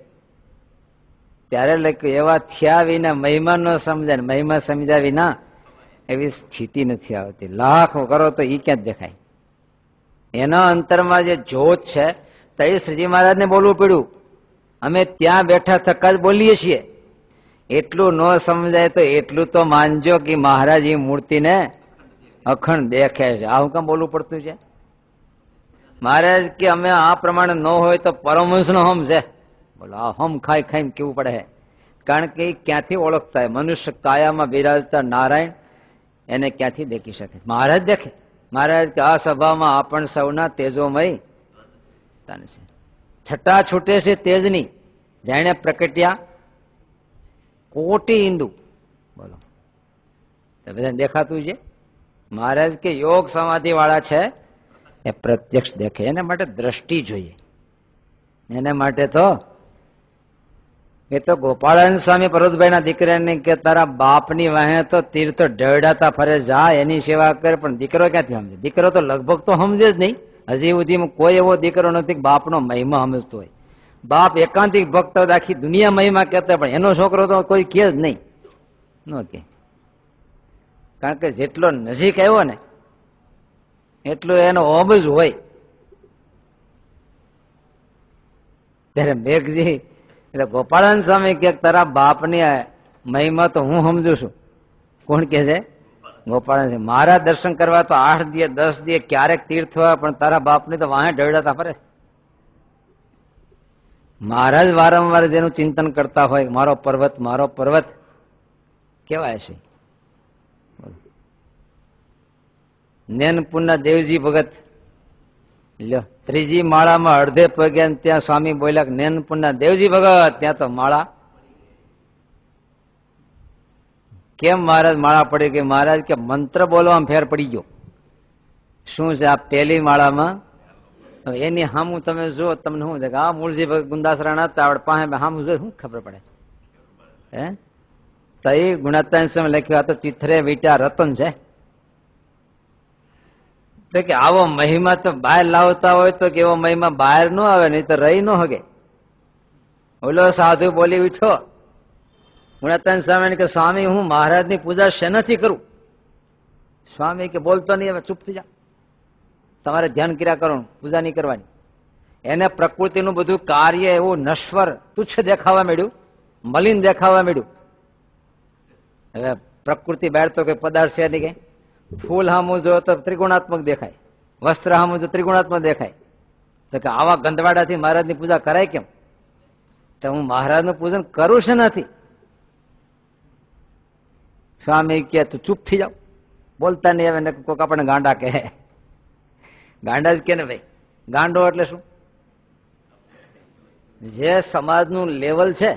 ત્યારે લખ્યું એવા થયા વિના મહિમા ન સમજાય, મહિમા સમજ્યા વિના એવી સ્થિતિ નથી આવતી. લાખ કરો તો એ ક્યાં દેખાય? એના અંતરમાં જે જ્યોત છે તો એ શ્રીજી મહારાજને બોલવું પડ્યું. અમે ત્યાં બેઠા થકા જ બોલીએ છીએ. એટલું ન સમજાય તો એટલું તો માનજો કે મહારાજ એ મૂર્તિને અખંડ દેખે છે. આવું કેમ બોલવું પડતું છે? મહારાજ કે અમે આ પ્રમાણે ન હોય તો પરમહંસ નો હમ છે. બોલો આ હમ ખાઈ ખાઈને કેવું પડે છે. કારણ કે એ ક્યાંથી ઓળખતા? મનુષ્ય કાયામાં બિરાજતા નારાયણ એને ક્યાંથી દેખી શકે? મહારાજ દેખે. મહારાજ કે આ સભામાં આપણ સૌના તેજોમય છે. છટા છૂટે છે તેજની, જાણે પ્રકટ્યા કોટી હિન્દુ. બોલો બધા દેખાતું છે. મહારાજ કે યોગ સમાધિ વાળા છે એ પ્રત્યક્ષ દેખે. એના માટે દ્રષ્ટિ જોઈએ. એના માટે તો એ તો ગોપાળાનંદ સ્વામી પર્વતભાઈ ના દીકરાને કે તારા બાપની વાહે તો તીર્થ ઢળડાતા ફરે જા, એની સેવા કરે. પણ દીકરો ક્યાંથી સમજે? દીકરો તો લગભગ તો સમજે જ નહીં. હજી સુધીમાં કોઈ એવો દીકરો નથી બાપનો મહિમા સમજતો હોય. બાપ એકાંતિક ભક્ત આખી દુનિયા મહિમા કહેતા, પણ એનો છોકરો તો કોઈ કે જ નહીં, ન કે. કારણ કે જેટલો નજીક આવ્યો ને એટલું એનો ઓબ જ હોય. ત્યારે મેઘજી એટલે ગોપાળાનંદ સ્વામી કે તારા બાપની મહિમા તો હું સમજુ છું. કોણ કે છે? ગોપાળાનંદ. મારા દર્શન કરવા તો 8 દિવસ 10 દિવસ ક્યારેક તીર્થ હોય, પણ તારા બાપની તો વાહે ઢળડાતા ફરે. મહારાજ વારંવાર જેનું ચિંતન કરતા હોય, મારો પર્વત કેવાય છે. નેનપુરના દેવજી ભગત લ્યો, 3જી માળામાં અડધે પગ્યા ત્યાં સ્વામી બોલ્યા નેનપુરના દેવજી ભગત ત્યાં તો માળા કેમ? મહારાજ માળા પડી ગઈ. મહારાજ કે મંત્ર બોલવામાં ફેર પડી ગયો. શું છે? આ પહેલી માળામાં એની હામું તમે જો તમને શું છે? આ મૂળજી ભગત ગુંદાસરા હતા આવડે પાસે હામું જો શું ખબર પડે? હે તો એ ગુણાતાન સમય લખ્યું આ તો ચિત્રે વીટા રતન છે. કે આવો મહિમા તો બહાર લાવતા હોય તો કે એવો મહિમા બહાર ન આવે, નહીં તો રહી ન હગે. ઓલો સાધુ બોલી ઉઠો ગુણાતાન સ્વામી કે સ્વામી હું મહારાજની પૂજા શેનાથી કરું? સ્વામી કે બોલતો નહીં, હવે ચૂપ થઈ જા, તમારે ધ્યાન કર્યા કરો, પૂજા નહીં કરવાની. એને પ્રકૃતિનું બધું કાર્ય એવું નશ્વર તુચ્છ દેખાવા માંડ્યું, મલિન દેખાવા માંડ્યું. હવે પ્રકૃતિ બહાર તો કઈ પદાર્થ છે નહીં. કઈ ફૂલ હામું જો તો ત્રિગુણાત્મક દેખાય, વસ્ત્ર હામું જો ત્રિગુણાત્મક દેખાય. તો કે આવા ગંધવાડાથી મહારાજની પૂજા કરાય કેમ? તો હું મહારાજનું પૂજન કરું છે નથી. સ્વામી કે તું ચૂપ થઈ જાવ, બોલતા નહીં. હવે કોઈક આપણને ગાંડા કહે. ગાંડા જ કે ને ભાઈ. ગાંડો એટલે શું? જે સમાજનું લેવલ છે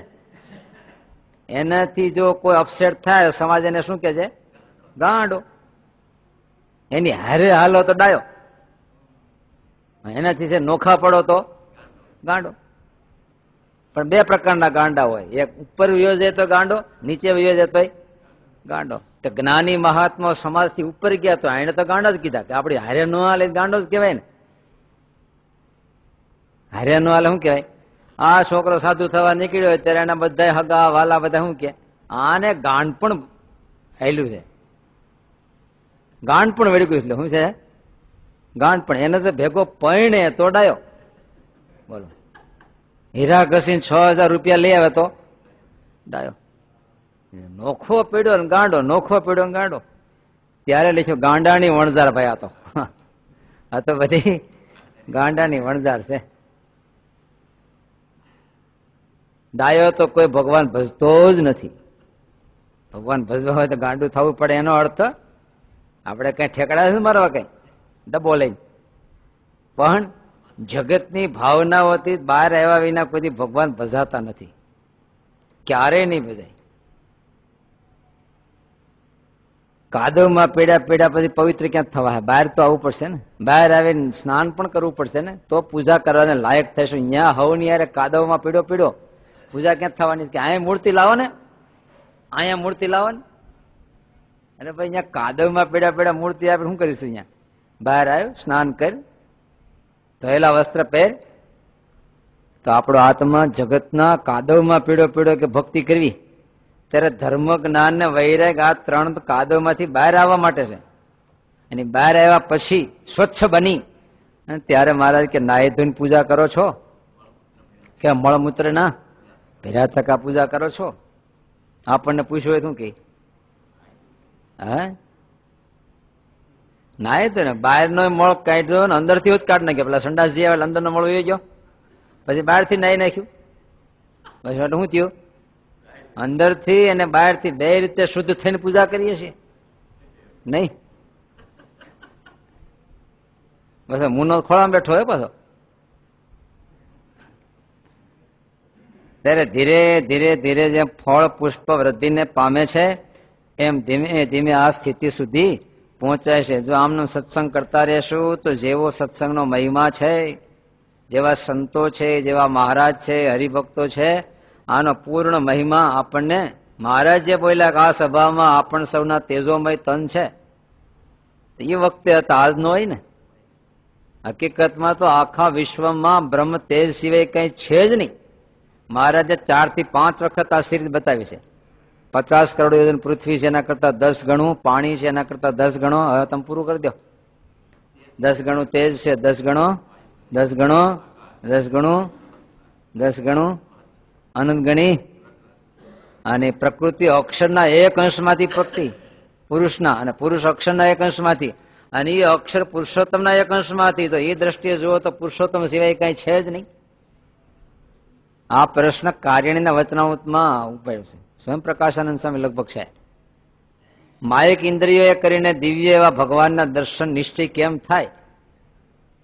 એનાથી જો કોઈ અપસેટ થાય સમાજ એને શું કે છે? ગાંડો. એની હારે હાલો તો ડાયો, એનાથી છે નોખા પડો તો ગાંડો. પણ 2 પ્રકારના ગાંડા હોય. એક ઉપર વયો જાય તો ગાંડો, નીચે વયો જાય તો ગાંડો. તો જ્ઞાની મહાત્મા સમાજથી ઉપર ગયા તો એને તો ગાંડા જ કીધા કે આપડી હારે ન હાલે ગાંડો જ કહેવાય ને. હારે ન હાલે શું કહેવાય? આ છોકરો સાધુ થવા નીકળ્યો હોય ત્યારે એના બધા હગા વાલા બધા શું કે આને ગાંડ પણ હેલું છે, ગાંડ પણ વળગ્યું. એટલે શું છે? ગાંઠ પણ એને તો ભેગો પૈણે તો ડાયો. બોલો, હીરા ઘસીને 6,000 રૂપિયા લઈ આવે તો ડાયો. નોખો પીડ્યો ને ગાંડો, નોખો પીડ્યો ને ગાંડો. ત્યારે લખ્યું ગાંડાની વણઝાર. ભાઈ આ તો બધી ગાંડાની વણઝાર છે. ડાયો તો કોઈ ભગવાન ભજતો જ નથી. ભગવાન ભજવા હોય તો ગાંડું થવું પડે એનો અર્થ આપણે કઈ ઠેકડા છે મારવા કઈ ડબો લઈ. પણ જગતની ભાવનાઓથી બહાર આવ્યા વિના કોઈ ભગવાન ભજાતા નથી, ક્યારેય નહીં ભજાય. કાદવમાં પીડા પીડા પછી પવિત્ર ક્યાં થવા? બહાર તો આવવું પડશે ને, બહાર આવીને સ્નાન પણ કરવું પડશે ને, તો પૂજા કરવાને લાયક થઈશું. અહીંયા હવની યારે કાદવમાં પીડો પીડો પૂજા ક્યાં થવાની? કે અહીંયા મૂર્તિ લાવો ને, અહીંયા મૂર્તિ લાવો ને. અને ભાઈ અહીંયા કાદવમાં પીડા પીડા મૂર્તિ આપણે શું કરીશું? અહીંયા બહાર આવ્યો, સ્નાન કર, ધોયેલા વસ્ત્ર પહેર. તો આપણો આત્મા જગતના કાદવમાં પીડો પીડો કે ભક્તિ કરવી, ત્યારે ધર્મ, જ્ઞાન ને વૈરાગ આ ત્રણ કાદવમાંથી બહાર આવવા માટે છે. અને બહાર આવ્યા પછી સ્વચ્છ બની ત્યારે મહારાજ કે નાહી ધોઈને પૂજા કરો છો કે મળમૂત્ર ના ભેરા થકા પૂજા કરો છો? આપણને પૂછ્યું હોય શું કે હે નાહી તો ને બહાર નો મળ કાઢ્યો ને અંદર થી જ કાઢ નાખ્યો. પેલા સંડાસજી આવે અંદર નો મળ ઉઈ ગયો, પછી બહાર થી નાહી નાખ્યું. પછી શું થયું? અંદર થી અને બહાર થી બે રીતે શુદ્ધ થઈને પૂજા કરીએ છીએ નહીં? બસ મુનો ખોળામાં બેઠો હોય પાછો. ત્યારે ધીરે ધીરે ધીરે જેમ ફળ પુષ્પ વૃદ્ધિને પામે છે એમ ધીમે ધીમે આ સ્થિતિ સુધી પહોંચાય છે. જો આમનો સત્સંગ કરતા રહેશું તો જેવો સત્સંગનો મહિમા છે, જેવા સંતો છે, જેવા મહારાજ છે, હરિભક્તો છે, આનો પૂર્ણ મહિમા આપણને મહારાજ જે બોલ્યા કે આ સભામાં આપણ સૌના તેજોમય તન છે, એ વખતે હતા, આજ નો હોય ને. હકીકતમાં તો આખા વિશ્વમાં બ્રહ્મ તેજ સિવાય કઈ છે જ નહીં. મહારાજે 4 થી 5 વખત આ સિરીઝ બતાવી છે. 50 કરોડ યોજન પૃથ્વી છે એના કરતા 10 ગણું, પાણી છે એના કરતા 10 ગણો. હવે તમે પૂરું કરી દો. 10 ગણું તેજ છે, 10 ગણો, 10 ગણો, 10 ગણું, 10 ગણું અનંત ગણી. અને પ્રકૃતિ અક્ષરના એક અંશમાંથી પ્રકૃતિ પુરુષના, અને પુરુષ અક્ષરના એક અંશમાંથી, અને એ અક્ષર પુરુષોત્તમના એક અંશમાંથી. તો એ દ્રષ્ટિએ જુઓ તો પુરુષોત્તમ સિવાય કઈ છે જ નહીં. આ પ્રશ્ન કાર્યણીના વચનામૃતમાં ઉપાડ્યો છે. સ્વયં પ્રકાશાનંદ સ્વામી લગભગ છે. માયક ઇન્દ્રિયોએ કરીને દિવ્ય એવા ભગવાનના દર્શન નિશ્ચય કેમ થાય?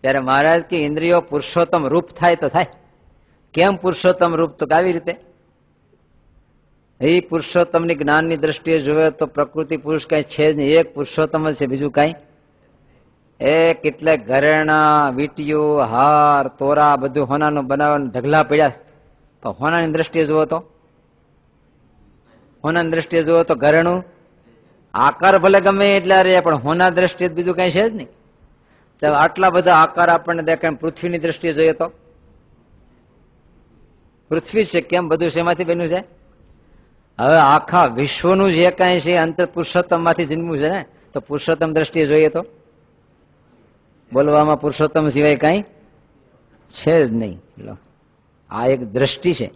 ત્યારે મહારાજ કે ઇન્દ્રિયો પુરુષોત્તમ રૂપ થાય તો થાય. કેમ પુરુષોત્તમ રૂપ? તો આવી રીતે એ પુરુષોત્તમની જ્ઞાનની દ્રષ્ટિએ જોવે તો પ્રકૃતિ પુરુષ કઈ છે જ નહીં, એક પુરુષોત્તમ જ છે, બીજું કઈ. એ કેટલાક ઘરેણા, વીટીઓ, હાર, તોરા બધું હોનાનું બનાવવાનું ઢગલા પડ્યા. તો હોનાની દ્રષ્ટિએ જુઓ તો, હોનાની દ્રષ્ટિએ જુઓ તો ઘરેણું આકાર ભલે ગમે એટલા રહે, પણ હોના દ્રષ્ટિએ બીજું કઈ છે જ નહીં. તો આટલા બધા આકાર આપણને દેખાય. પૃથ્વીની દ્રષ્ટિએ જોઈએ તો પૃથ્વી છે, કેમ બધું શેમાંથી બન્યું છે? હવે આખા વિશ્વનું જે કઈ છે અંતર પુરુષોત્તમ માંથી જન્મ્યું છે ને. તો પુરુષોત્તમ દ્રષ્ટિએ જોઈએ તો બોલવામાં પુરુષોત્તમ સિવાય કઈ છે જ નહીં. આ એક દ્રષ્ટિ છે.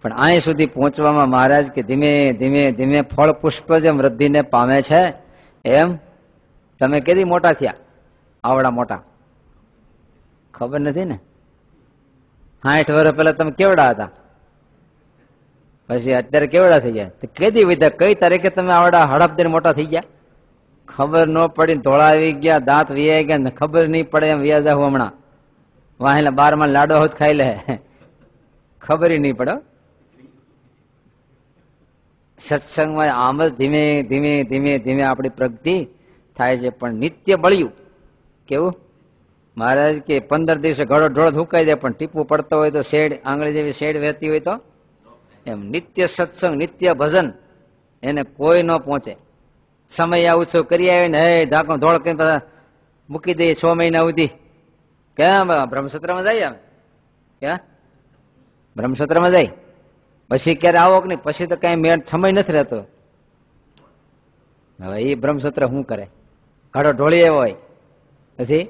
પણ અહીં સુધી પહોંચવામાં મહારાજ કે ધીમે ધીમે ધીમે ફળ પુષ્પ જેમ વૃદ્ધિને પામે છે એમ તમે કેદી મોટા થયા? આવડા મોટા ખબર નથી ને. 60 વર્ષ પહેલા તમે કેવડા હતા, પછી અત્યારે કેવડા થઈ ગયા? કેદી વિધા કઈ તારીખે તમે આવડા હડપદેર મોટા થઈ ગયા? ખબર ન પડી, ધોળા આવી ગયા, દાંત વિયાઈ ગયા, ખબર નહીં પડે એમ વ્યાજ આવું. હમણાં વાહેલા 12 લાડો હોત ખાઈ લે, ખબર નહીં પડે. સત્સંગમાં આમ જ ધીમે ધીમે ધીમે ધીમે આપણી પ્રગતિ થાય છે. પણ નિત્ય બળ્યું કેવું? મહારાજ કે 15 દિવસે ઘડો ઢોળ ધુકાઈ દે, પણ ટીપું પડતો હોય તો શેડ, આંગળી જેવી શેડ વહેતી હોય તો એમ નિત્ય સત્સંગ, નિત્ય ભજન એને કોઈ ન પહોંચે. સમય આ ઉત્સવ કરી આવે ને હે ધાકો ધોળ કરીને પાછા મૂકી દઈએ 6 મહિના સુધી. કેમ બ્રહ્મસૂત્રમાં જાય? અમે ક્યાં બ્રહ્મસૂત્રમાં જાય? પછી ક્યારે આવો કે નહીં? પછી તો કઈ મેળ સમય નથી રહેતો. હવે એ બ્રહ્મસૂત્ર શું કરે? ઘડો ઢોળી આવ્યો હોય પછી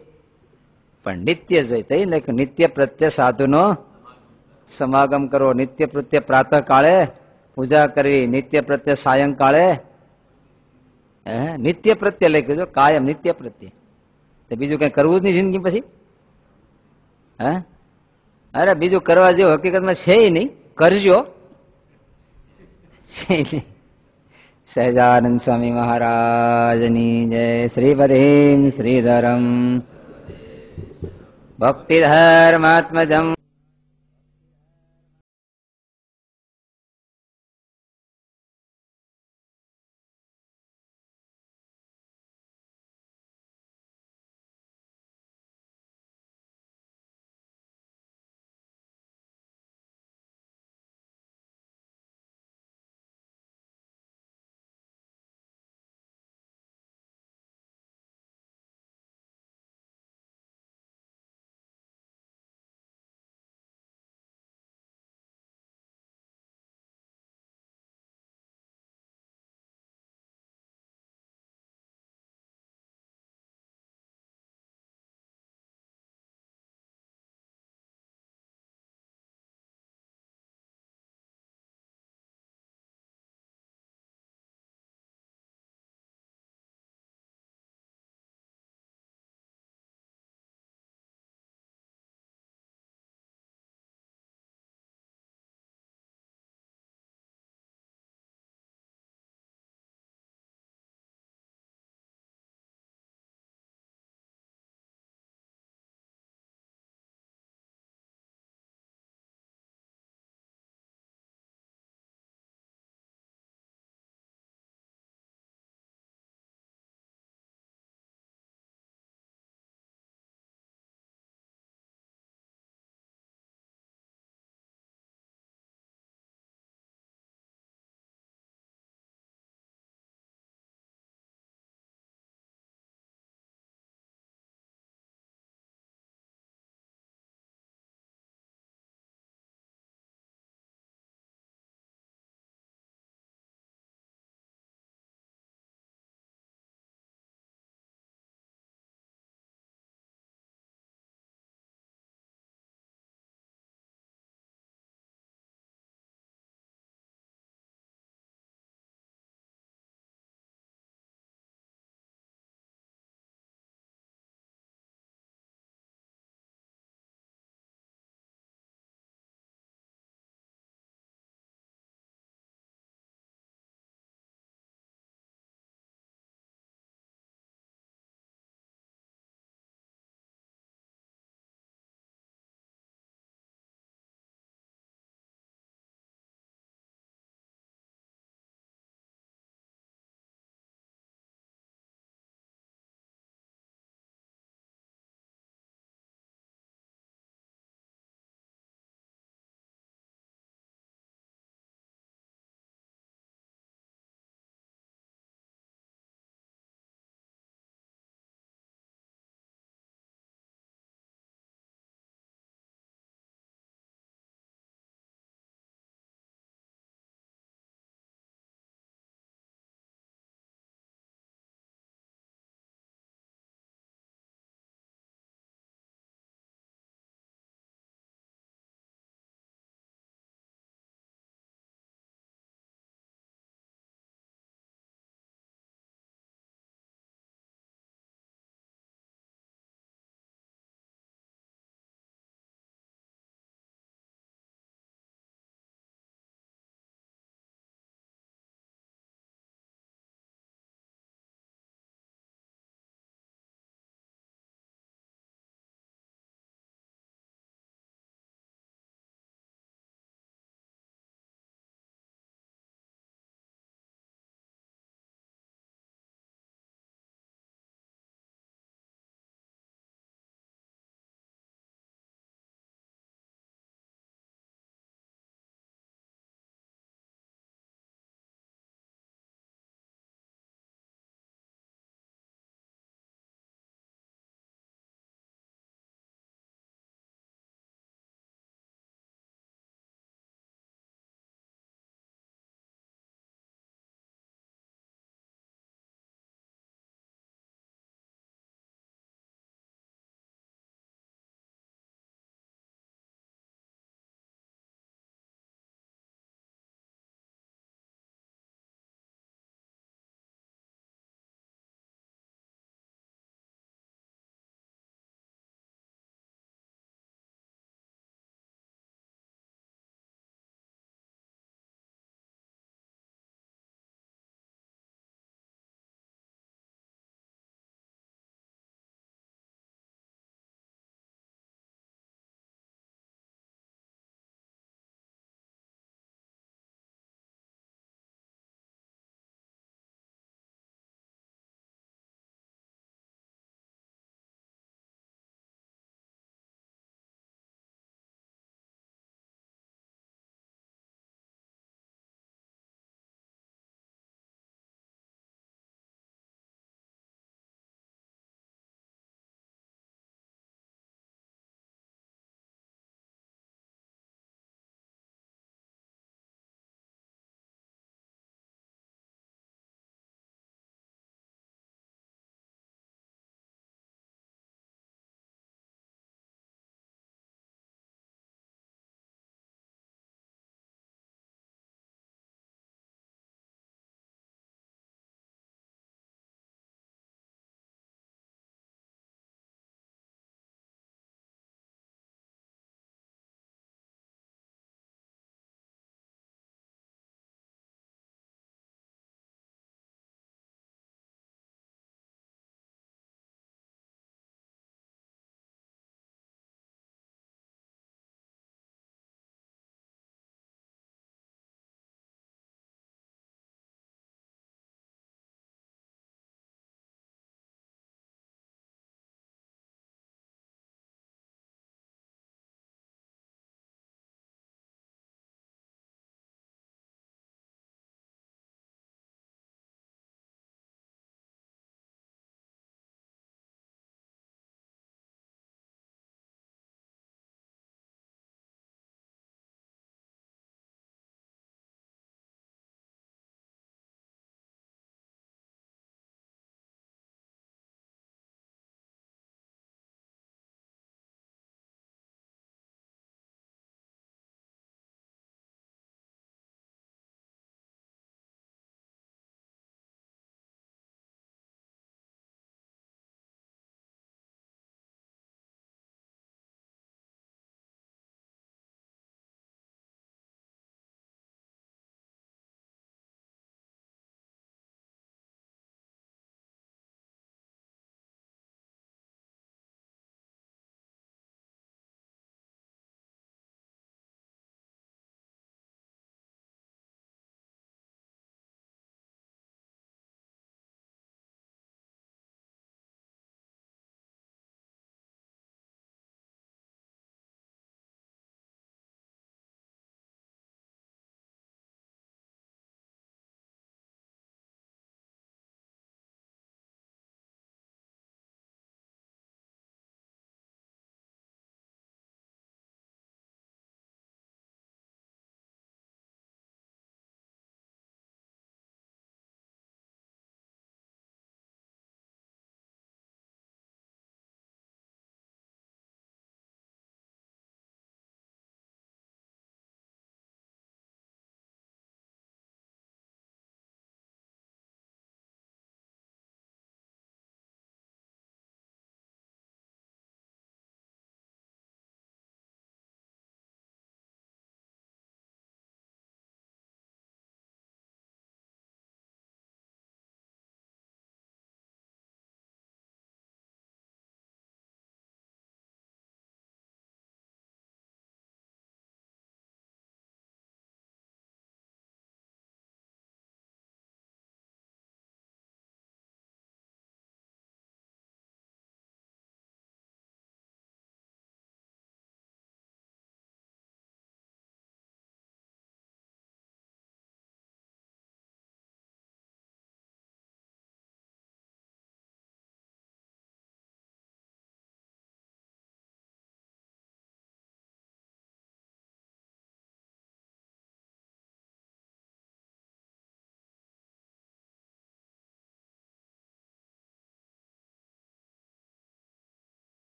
પણ નિત્ય જોઈએ ને કે નિત્ય પ્રત્યે સાધુનો સમાગમ કરવો, નિત્ય પ્રત્યે પ્રાતઃ કાળે પૂજા કરવી, નિત્ય પ્રત્યે સાયંકાળે નિત્ય પ્રત્યે લખ્યું છે, કાયમ નિત્ય પ્રત્યે. તો બીજું કઈ કરવું જ નહીં જિંદગી પછી? હે અરે બીજું કરવા જેવું હકીકતમાં છે નહીં, કરજો. સહજાનંદ સ્વામી મહારાજની જય. શ્રીપતિમ શ્રીધરમ ભક્તિધર્માત્મજમ